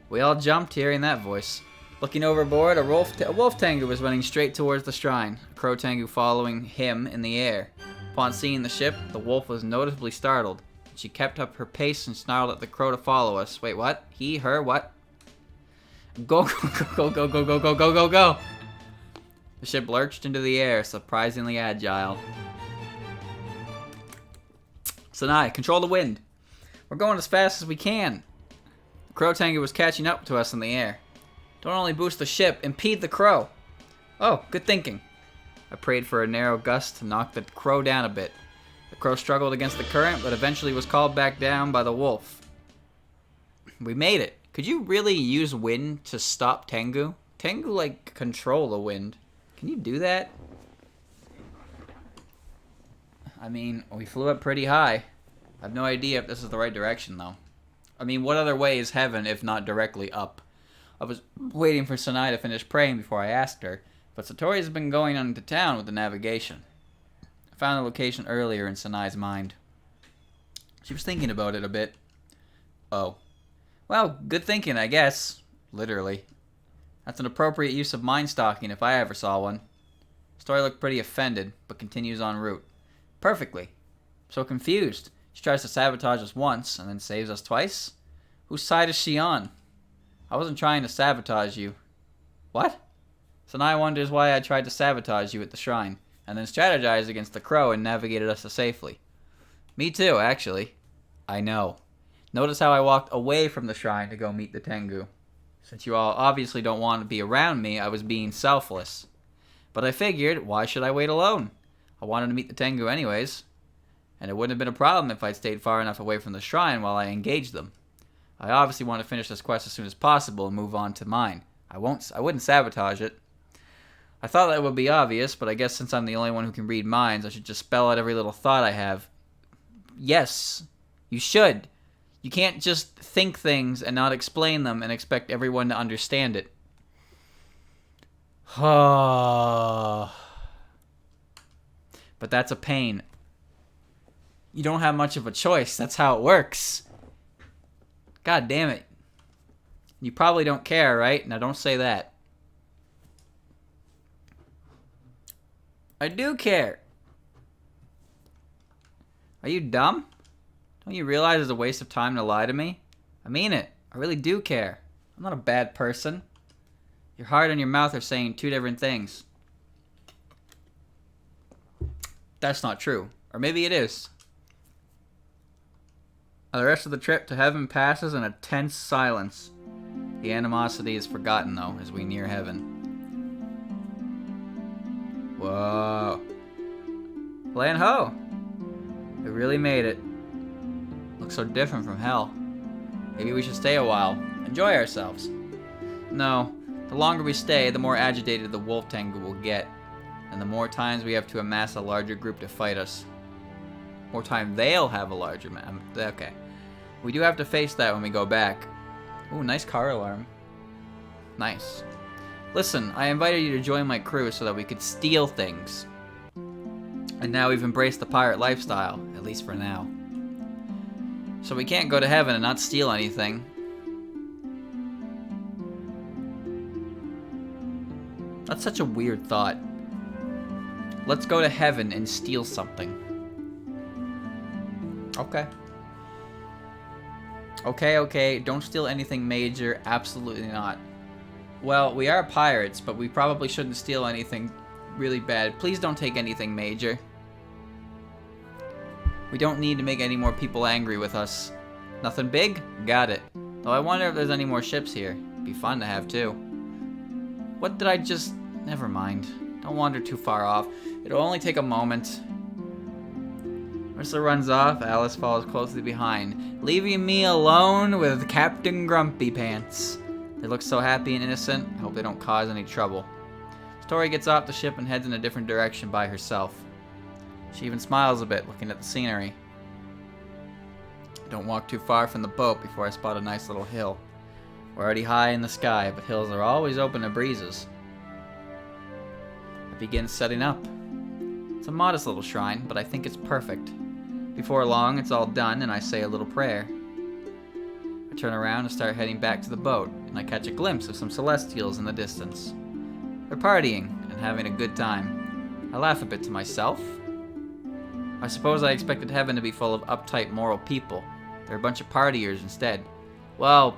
We all jumped, hearing that voice. Looking overboard, a wolf tengu was running straight towards the shrine, a crow tengu following him in the air. Upon seeing the ship, the wolf was noticeably startled. She kept up her pace and snarled at the crow to follow us. Wait, what? He, her, what? Go, go, go, go, go, go, go, go, go, go! The ship lurched into the air, surprisingly agile. Sanai, control the wind. We're going as fast as we can. The crow tengu was catching up to us in the air. Don't only boost the ship, impede the crow. Oh, good thinking. I prayed for a narrow gust to knock the crow down a bit. The crow struggled against the current, but eventually was called back down by the wolf. We made it. Could you really use wind to stop tengu? Tengu, like, control the wind. Can you do that? I mean, we flew up pretty high. I have no idea if this is the right direction, though. I mean, what other way is heaven if not directly up? I was waiting for Sanai to finish praying before I asked her, but Satori has been going on to town with the navigation. I found the location earlier in Sanai's mind. She was thinking about it a bit. Oh. Well, good thinking, I guess. Literally. That's an appropriate use of mind stalking if I ever saw one. Satori looked pretty offended, but continues en route. Perfectly. So confused. She tries to sabotage us once, and then saves us twice? Whose side is she on? I wasn't trying to sabotage you. What? Sanai wonders why I tried to sabotage you at the shrine, and then strategized against the crow and navigated us to safely. Me too, actually. I know. Notice how I walked away from the shrine to go meet the tengu. Since you all obviously don't want to be around me, I was being selfless. But I figured, why should I wait alone? I wanted to meet the tengu anyways. And it wouldn't have been a problem if I'd stayed far enough away from the shrine while I engaged them. I obviously want to finish this quest as soon as possible and move on to mine. I wouldn't sabotage it. I thought that would be obvious, but I guess since I'm the only one who can read minds, I should just spell out every little thought I have. Yes, you should. You can't just think things and not explain them and expect everyone to understand it. But that's a pain. You don't have much of a choice. That's how it works. God damn it. You probably don't care, right? Now don't say that. I do care. Are you dumb? Don't you realize it's a waste of time to lie to me? I mean it. I really do care. I'm not a bad person. Your heart and your mouth are saying two different things. That's not true. Or maybe it is. The rest of the trip to heaven passes in a tense silence. The animosity is forgotten, though, as we near heaven. Whoa. Land ho! We really made it. Looks so different from hell. Maybe we should stay a while. Enjoy ourselves. No. The longer we stay, the more agitated the wolf tengu will get. And the more times we have to amass a larger group to fight us. More time they'll have a larger okay. We do have to face that when we go back. Ooh, nice car alarm. Nice. Listen, I invited you to join my crew so that we could steal things. And now we've embraced the pirate lifestyle, at least for now. So we can't go to heaven and not steal anything. That's such a weird thought. Let's go to heaven and steal something. Okay. Okay, don't steal anything major. Absolutely not. Well, we are pirates, but we probably shouldn't steal anything really bad. Please don't take anything major. We don't need to make any more people angry with us. Nothing big? Got it. Though I wonder if there's any more ships here. Be fun to have too. What did I just... Never mind. Don't wander too far off. It'll only take a moment. Mercer runs off. Alice follows closely behind, leaving me alone with Captain Grumpy Pants. They look so happy and innocent. I hope they don't cause any trouble. Satori gets off the ship and heads in a different direction by herself. She even smiles a bit, looking at the scenery. I don't walk too far from the boat before I spot a nice little hill. We're already high in the sky, but hills are always open to breezes. I begin setting up. It's a modest little shrine, but I think it's perfect. Before long, it's all done, and I say a little prayer. I turn around and start heading back to the boat, and I catch a glimpse of some celestials in the distance. They're partying and having a good time. I laugh a bit to myself. I suppose I expected heaven to be full of uptight, moral people. They're a bunch of partiers instead. Well,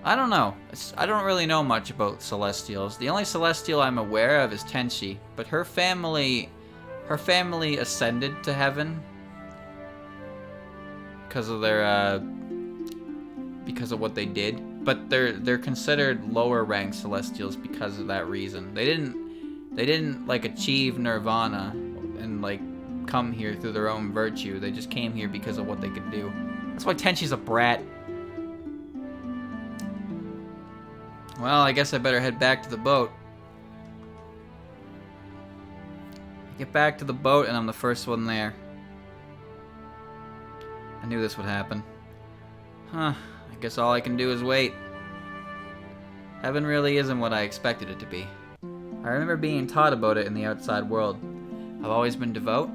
I don't know. I don't really know much about celestials. The only celestial I'm aware of is Tenshi, but her family ascended to heaven because of their because of what they did. But they're considered lower ranked celestials because of that reason. They didn't They didn't, like, achieve nirvana and, like, come here through their own virtue. They just came here because of what they could do. That's why Tenchi's a brat. Well, I guess I better head back to the boat. I get back to the boat and I'm the first one there. I knew this would happen. Huh, I guess all I can do is wait. Heaven really isn't what I expected it to be. I remember being taught about it in the outside world. I've always been devout,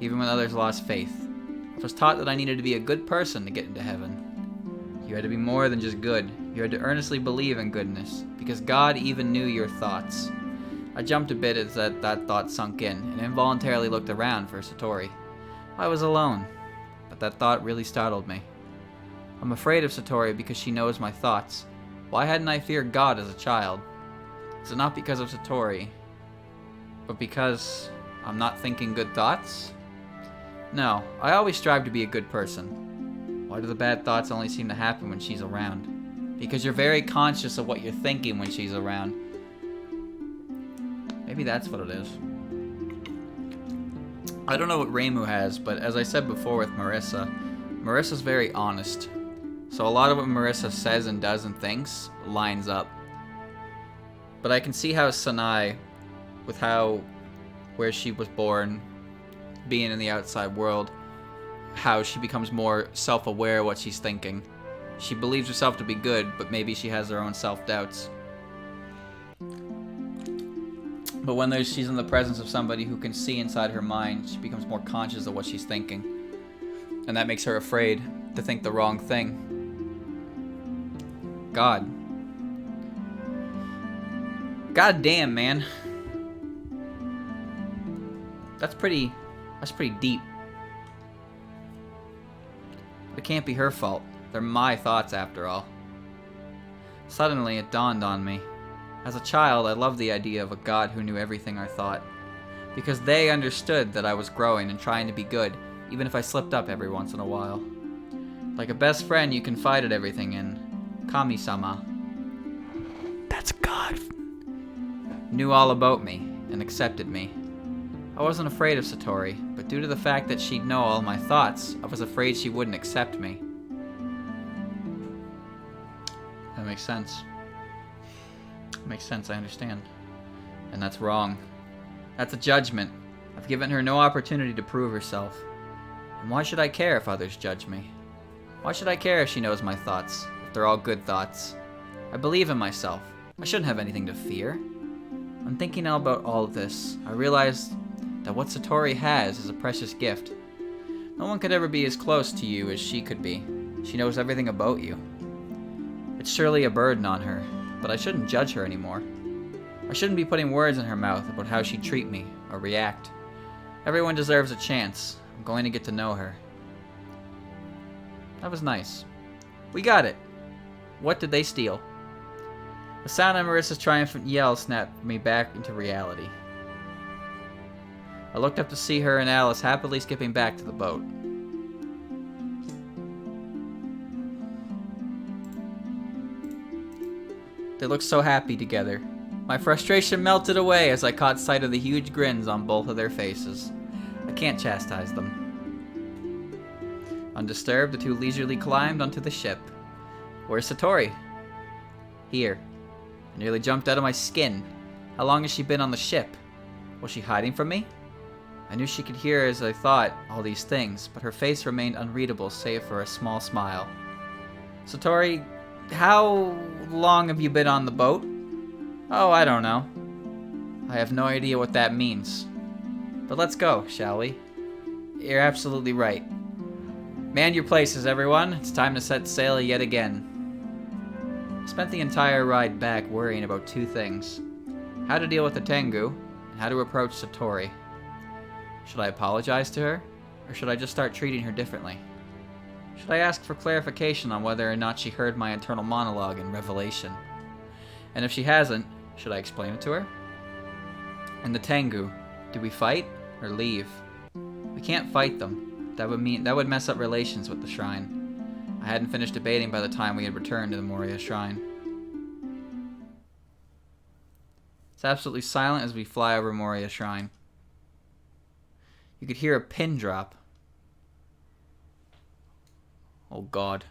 even when others lost faith. I was taught that I needed to be a good person to get into heaven. You had to be more than just good. You had to earnestly believe in goodness, because God even knew your thoughts. I jumped a bit as that thought sunk in, and involuntarily looked around for Satori. I was alone, but that thought really startled me. I'm afraid of Satori because she knows my thoughts. Why hadn't I feared God as a child? Is it not because of Satori, but because I'm not thinking good thoughts? No, I always strive to be a good person. Why do the bad thoughts only seem to happen when she's around? Because you're very conscious of what you're thinking when she's around. Maybe that's what it is. I don't know what Reimu has, but as I said before with Marissa, Marissa's very honest. So a lot of what Marissa says and does and thinks lines up. But I can see how Sanai, with where she was born, being in the outside world, how she becomes more self-aware of what she's thinking. She believes herself to be good, but maybe she has her own self-doubts. But when she's in the presence of somebody who can see inside her mind, she becomes more conscious of what she's thinking. And that makes her afraid to think the wrong thing. God. God damn, man. That's pretty deep. But it can't be her fault. They're my thoughts after all. Suddenly it dawned on me. As a child, I loved the idea of a God who knew everything I thought. Because they understood that I was growing and trying to be good, even if I slipped up every once in a while. Like a best friend you confided everything in. Kami-sama. That's God. Knew all about me and accepted me. I wasn't afraid of Satori, but due to the fact that she'd know all my thoughts, I was afraid she wouldn't accept me. That makes sense. Makes sense, I understand. And that's wrong. That's a judgment. I've given her no opportunity to prove herself. And why should I care if others judge me? Why should I care if she knows my thoughts, if they're all good thoughts? I believe in myself. I shouldn't have anything to fear. I'm thinking now about all of this. I realized that what Satori has is a precious gift. No one could ever be as close to you as she could be. She knows everything about you. It's surely a burden on her, but I shouldn't judge her anymore. I shouldn't be putting words in her mouth about how she'd treat me or react. Everyone deserves a chance. I'm going to get to know her. That was nice. We got it. What did they steal? The sound of Marissa's triumphant yell snapped me back into reality. I looked up to see her and Alice happily skipping back to the boat. They looked so happy together. My frustration melted away as I caught sight of the huge grins on both of their faces. I can't chastise them. Undisturbed, the two leisurely climbed onto the ship. Where's Satori? Here. I nearly jumped out of my skin. How long has she been on the ship? Was she hiding from me? I knew she could hear as I thought all these things, but her face remained unreadable save for a small smile. Satori, how long have you been on the boat? Oh, I don't know. I have no idea what that means. But let's go, shall we? You're absolutely right. Man your places, everyone. It's time to set sail yet again. I spent the entire ride back worrying about two things. How to deal with the tengu, and how to approach Satori. Should I apologize to her, or should I just start treating her differently? Should I ask for clarification on whether or not she heard my internal monologue in Revelation? And if she hasn't, should I explain it to her? And the tengu, do we fight or leave? We can't fight them. That would mess up relations with the shrine. I hadn't finished debating by the time we had returned to the Moria shrine. It's absolutely silent as we fly over Moria Shrine. You could hear a pin drop. Oh god.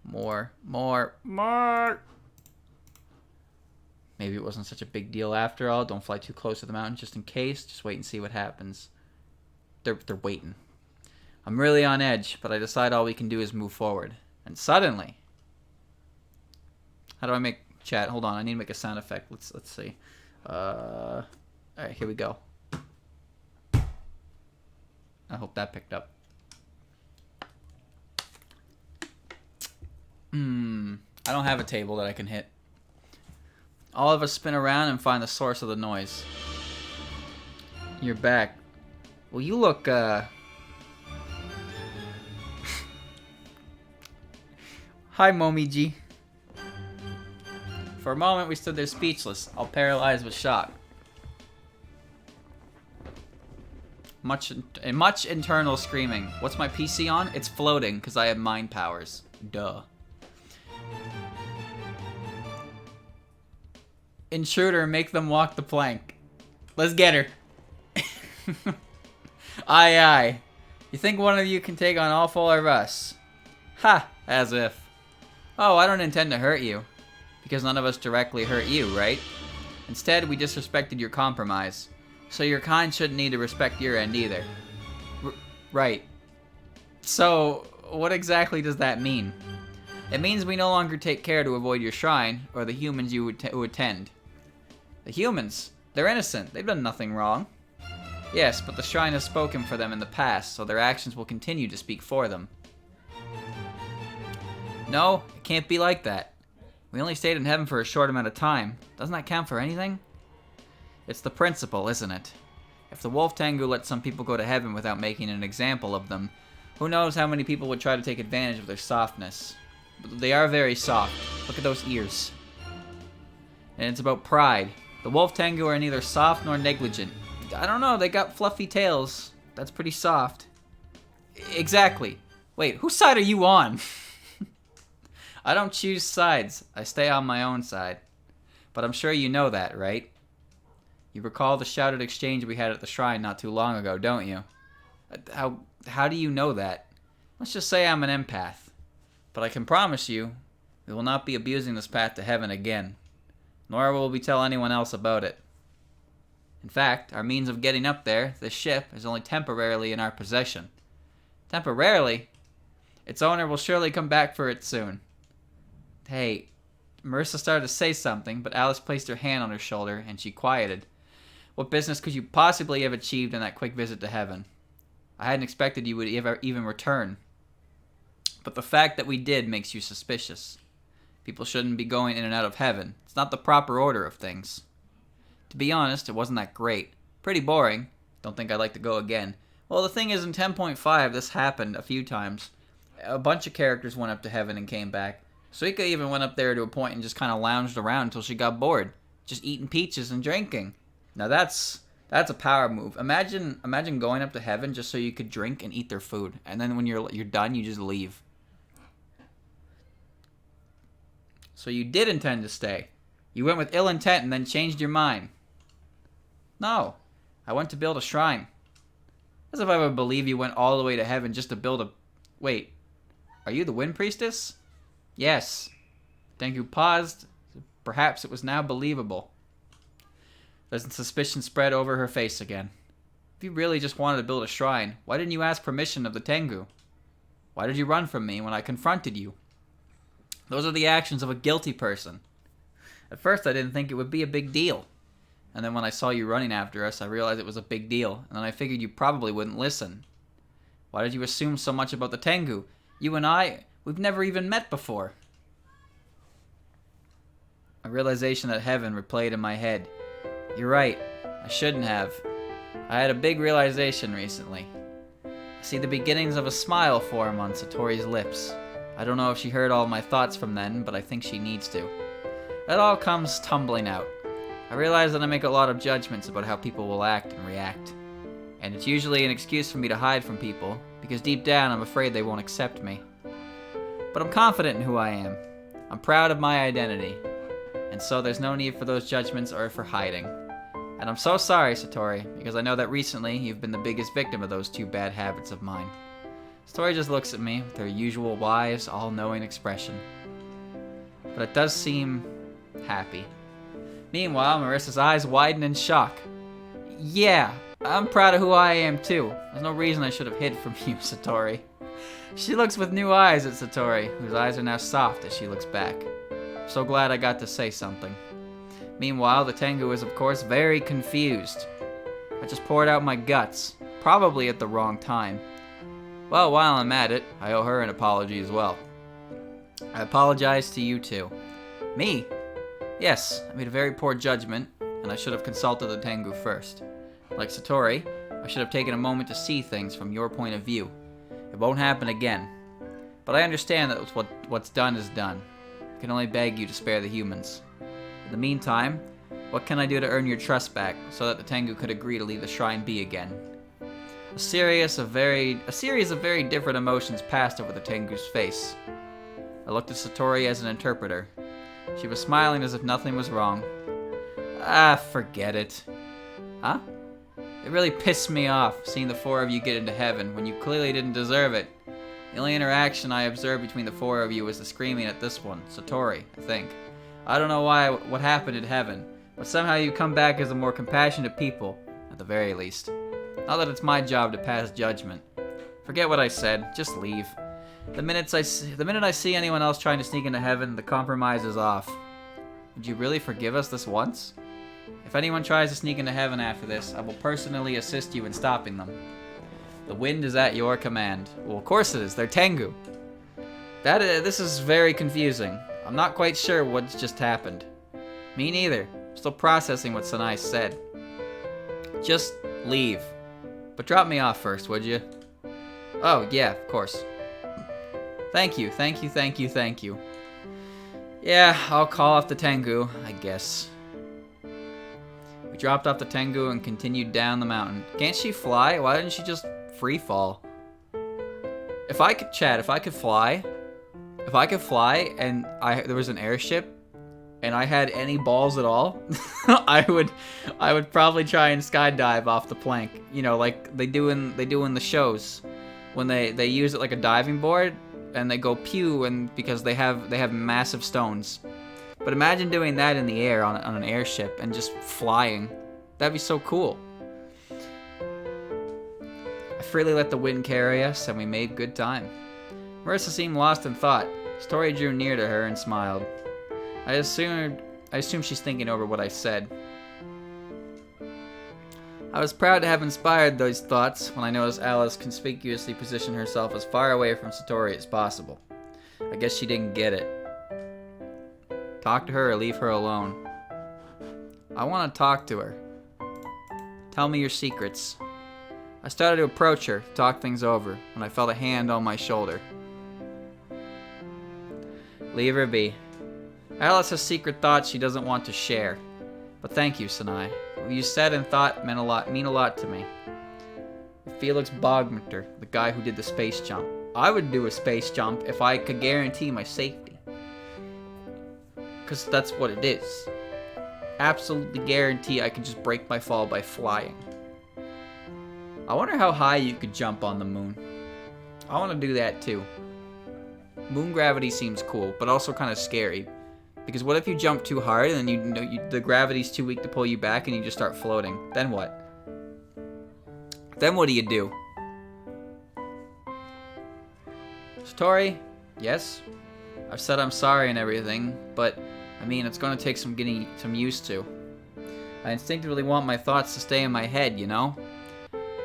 More. Maybe it wasn't such a big deal after all. Don't fly too close to the mountain just in case. Just wait and see what happens. They're waiting. I'm really on edge, but I decide all we can do is move forward. And suddenly... How do I make... Chat, hold on. I need to make a sound effect. Let's see. Alright, here we go. I hope that picked up. I don't have a table that I can hit. All of us spin around and find the source of the noise. You're back. Well, you look, Hi, Momiji. For a moment, we stood there speechless, all paralyzed with shock. Much internal screaming. What's my PC on? It's floating, because I have mind powers. Duh. Intruder, make them walk the plank. Let's get her. Aye, aye. You think one of you can take on all four of us? Ha! As if. Oh, I don't intend to hurt you. Because none of us directly hurt you, right? Instead, we disrespected your compromise. So your kind shouldn't need to respect your end either. Right. So, what exactly does that mean? It means we no longer take care to avoid your shrine, or the humans you who attend. The humans? They're innocent. They've done nothing wrong. Yes, but the shrine has spoken for them in the past, so their actions will continue to speak for them. No, it can't be like that. We only stayed in heaven for a short amount of time. Doesn't that count for anything? It's the principle, isn't it? If the Wolf Tengu let some people go to heaven without making an example of them, who knows how many people would try to take advantage of their softness. But they are very soft. Look at those ears. And it's about pride. The Wolf Tengu are neither soft nor negligent. I don't know, they got fluffy tails. That's pretty soft. Exactly. Wait, whose side are you on? I don't choose sides. I stay on my own side. But I'm sure you know that, right? You recall the shouted exchange we had at the shrine not too long ago, don't you? How do you know that? Let's just say I'm an empath. But I can promise you, we will not be abusing this path to heaven again. Nor will we tell anyone else about it. In fact, our means of getting up there, this ship, is only temporarily in our possession. Temporarily? Its owner will surely come back for it soon. Hey, Marissa started to say something, but Alice placed her hand on her shoulder, and she quieted. What business could you possibly have achieved in that quick visit to heaven? I hadn't expected you would even return. But the fact that we did makes you suspicious. People shouldn't be going in and out of heaven. It's not the proper order of things. To be honest, it wasn't that great. Pretty boring. Don't think I'd like to go again. Well, the thing is, in 10.5, this happened a few times. A bunch of characters went up to heaven and came back. Suika even went up there to a point and just kind of lounged around until she got bored. Just eating peaches and drinking. Now that's a power move. Imagine going up to heaven just so you could drink and eat their food. And then when you're done, you just leave. So you did intend to stay. You went with ill intent and then changed your mind. No. I went to build a shrine. As if I would believe you went all the way to heaven just to build a... Wait. Are you the Wind Priestess? Yes. Tengu paused. Perhaps it was now believable. The suspicion spread over her face again. If you really just wanted to build a shrine, why didn't you ask permission of the Tengu? Why did you run from me when I confronted you? Those are the actions of a guilty person. At first I didn't think it would be a big deal. And then when I saw you running after us, I realized it was a big deal. And then I figured you probably wouldn't listen. Why did you assume so much about the Tengu? You and I, we've never even met before. A realization that heaven replayed in my head. You're right. I shouldn't have. I had a big realization recently. I see the beginnings of a smile form on Satori's lips. I don't know if she heard all my thoughts from then, but I think she needs to. It all comes tumbling out. I realize that I make a lot of judgments about how people will act and react. And it's usually an excuse for me to hide from people, because deep down I'm afraid they won't accept me. But I'm confident in who I am. I'm proud of my identity. and so there's no need for those judgments or for hiding. And I'm so sorry, Satori, because I know that recently you've been the biggest victim of those two bad habits of mine. Satori just looks at me with her usual wise, all-knowing expression. But it does seem happy. Meanwhile, Marissa's eyes widen in shock. Yeah, I'm proud of who I am too. There's no reason I should have hid from you, Satori. She looks with new eyes at Satori, whose eyes are now soft as she looks back. I'm so glad I got to say something. Meanwhile, the tengu is of course very confused. I just poured out my guts, probably at the wrong time. Well, while I'm at it, I owe her an apology as well. I apologize to you too. Me? Yes, I made a very poor judgment, and I should have consulted the tengu first. Like Satori, I should have taken a moment to see things from your point of view. It won't happen again. But I understand that what's done is done. I can only beg you to spare the humans. In the meantime, what can I do to earn your trust back, so that the tengu could agree to leave the shrine be again? A series of very different emotions passed over the tengu's face. I looked at Satori as an interpreter. She was smiling as if nothing was wrong. Ah, forget it. Huh? It really pissed me off, seeing the four of you get into heaven, when you clearly didn't deserve it. The only interaction I observed between the four of you was the screaming at this one, Satori, I think. I don't know what happened in heaven, but somehow you come back as a more compassionate people, at the very least. Not that it's my job to pass judgment. Forget what I said, just leave. The minute I see anyone else trying to sneak into heaven, the compromise is off. Would you really forgive us this once? If anyone tries to sneak into heaven after this, I will personally assist you in stopping them. The wind is at your command. Well, of course it is. They're tengu. This is very confusing. I'm not quite sure what's just happened. Me neither. I'm still processing what Sanai said. Just leave. But drop me off first, would you? Oh, yeah, of course. Thank you, thank you, thank you, thank you. Yeah, I'll call off the tengu, I guess. We dropped off the tengu and continued down the mountain. Can't she fly? Why didn't she just free fall? If I could fly and there was an airship and I had any balls at all, I would probably try and skydive off the plank. You know, like they do in the shows when they use it like a diving board and they go pew, and because they have massive stones. But imagine doing that in the air on an airship and just flying. That'd be so cool. I freely let the wind carry us, and we made good time. Marissa seemed lost in thought. Satori drew near to her and smiled. I assume she's thinking over what I said. I was proud to have inspired those thoughts when I noticed Alice conspicuously position herself as far away from Satori as possible. I guess she didn't get it. Talk to her or leave her alone. I want to talk to her. Tell me your secrets. I started to approach her, talk things over, when I felt a hand on my shoulder. Leave her be. Alice has secret thoughts she doesn't want to share. But thank you, Sanai. What you said and thought mean a lot to me. Felix Bogminter, the guy who did the space jump. I would do a space jump if I could guarantee my safety. Because that's what it is. Absolutely guarantee I could just break my fall by flying. I wonder how high you could jump on the moon. I want to do that too. Moon gravity seems cool, but also kind of scary. Because what if you jump too hard and then the gravity's too weak to pull you back and you just start floating? Then what? Then what do you do? Satori, yes? I've said I'm sorry and everything, but I mean, it's going to take some getting used to. I instinctively want my thoughts to stay in my head, you know?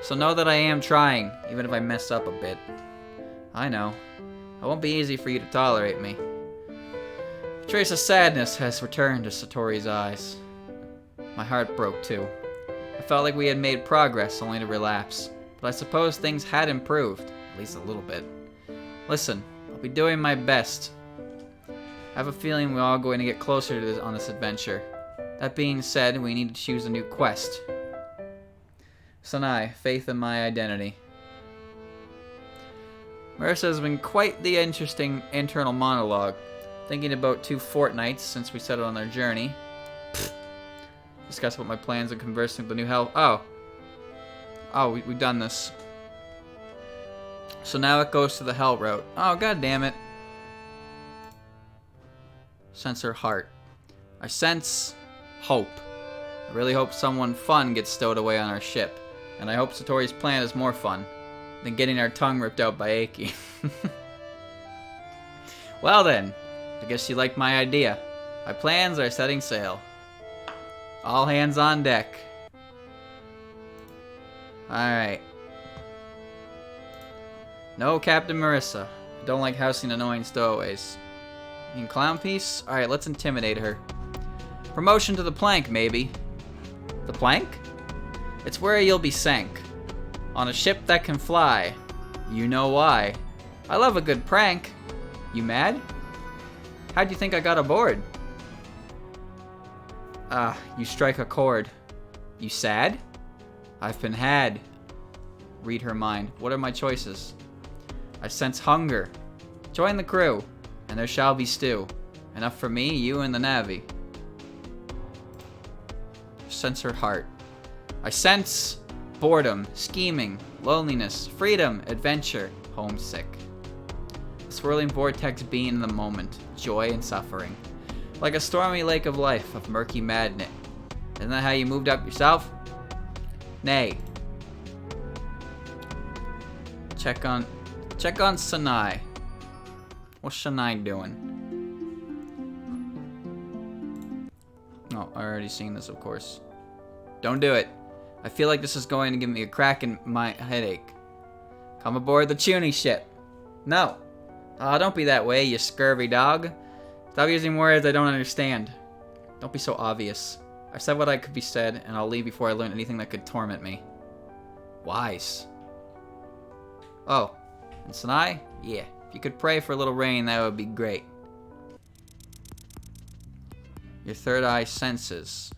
So know that I am trying, even if I mess up a bit. I know. It won't be easy for you to tolerate me. A trace of sadness has returned to Satori's eyes. My heart broke too. I felt like we had made progress only to relapse, but I suppose things had improved, at least a little bit. Listen, I'll be doing my best. I have a feeling we're all going to get closer to on this adventure. That being said, we need to choose a new quest. Sanai, faith in my identity. Marissa has been quite the interesting internal monologue. Thinking about 2 fortnights since we set out on our journey. Discuss what my plans and conversing with the new hell. Oh, we've done this. So now it goes to the hell route. Oh, god damn it. Sense her heart. I sense hope. I really hope someone fun gets stowed away on our ship. And I hope Satori's plan is more fun than getting our tongue ripped out by Aki. Well then, I guess you liked my idea. My plans are setting sail. All hands on deck. Alright. No, Captain Marissa. I don't like housing annoying stowaways. You mean clown piece? Alright, let's intimidate her. Promotion to the plank, maybe. The plank? It's where you'll be sank. On a ship that can fly. You know why. I love a good prank. You mad? How'd you think I got aboard? You strike a chord. You sad? I've been had. Read her mind. What are my choices? I sense hunger. Join the crew, and there shall be stew. Enough for me, you, and the navvy. Sense her heart. I sense boredom, scheming, loneliness, freedom, adventure, homesick. A swirling vortex being in the moment, joy and suffering. Like a stormy lake of life, of murky madness. Isn't that how you moved up yourself? Nay. Check on Sanai. What's Sanai doing? Oh, I already seen this, of course. Don't do it. I feel like this is going to give me a crack in my headache. Come aboard the Chuny ship. No. Oh, don't be that way, you scurvy dog. Stop using words I don't understand. Don't be so obvious. I've said what I could be said, and I'll leave before I learn anything that could torment me. Wise. Oh, and Sanai? Yeah, if you could pray for a little rain, that would be great. Your third eye senses.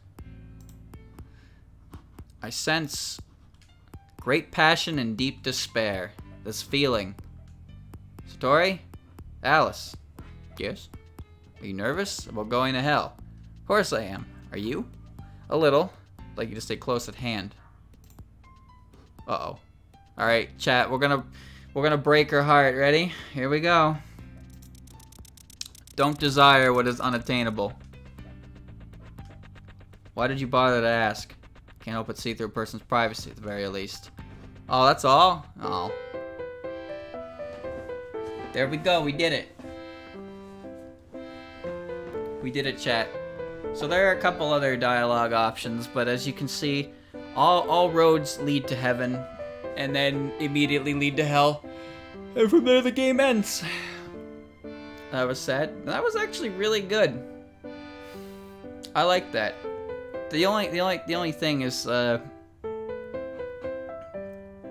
I sense great passion and deep despair. This feeling. Satori? Alice? Yes? Are you nervous about going to hell? Of course I am. Are you? A little. I'd like you to stay close at hand. Uh-oh. Alright, chat, we're gonna break her heart. Ready? Here we go. Don't desire what is unattainable. Why did you bother to ask? Can't help but see through a person's privacy at the very least. Oh, that's all? Oh. There we go, we did it. We did it, chat. So there are a couple other dialogue options, but as you can see, all roads lead to heaven, and then immediately lead to hell. And from there the game ends. That was sad. That was actually really good. I like that. The only thing is,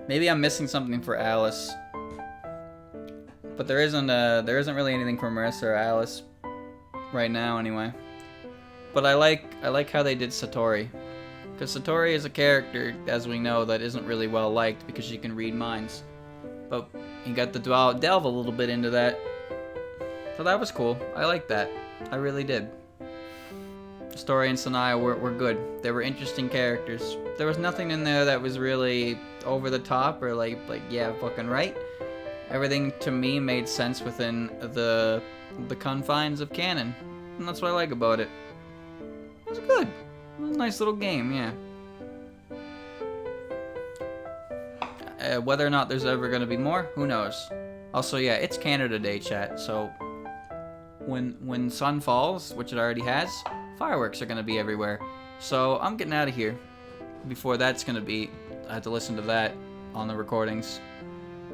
maybe I'm missing something for Alice. But there isn't really anything for Marissa or Alice right now, anyway. But I like how they did Satori, because Satori is a character, as we know, that isn't really well liked because she can read minds. But you got to delve a little bit into that, so that was cool. I liked that. I really did. Satori and Sanai were good. They were interesting characters. There was nothing in there that was really over the top or like yeah, fucking right. Everything to me made sense within the confines of canon, and that's what I like about it. It was good. It was a nice little game, yeah. Whether or not there's ever gonna be more, who knows? Also, yeah, it's Canada Day, chat. So when sun falls, which it already has, fireworks are gonna be everywhere. So I'm getting out of here before that's gonna be. I have to listen to that on the recordings.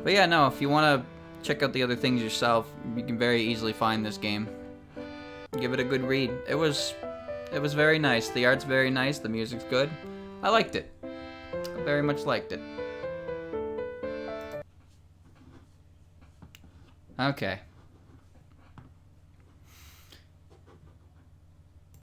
But yeah, no, if you want to check out the other things yourself, you can very easily find this game. Give it a good read. It was very nice. The art's very nice. The music's good. I liked it. I very much liked it. Okay.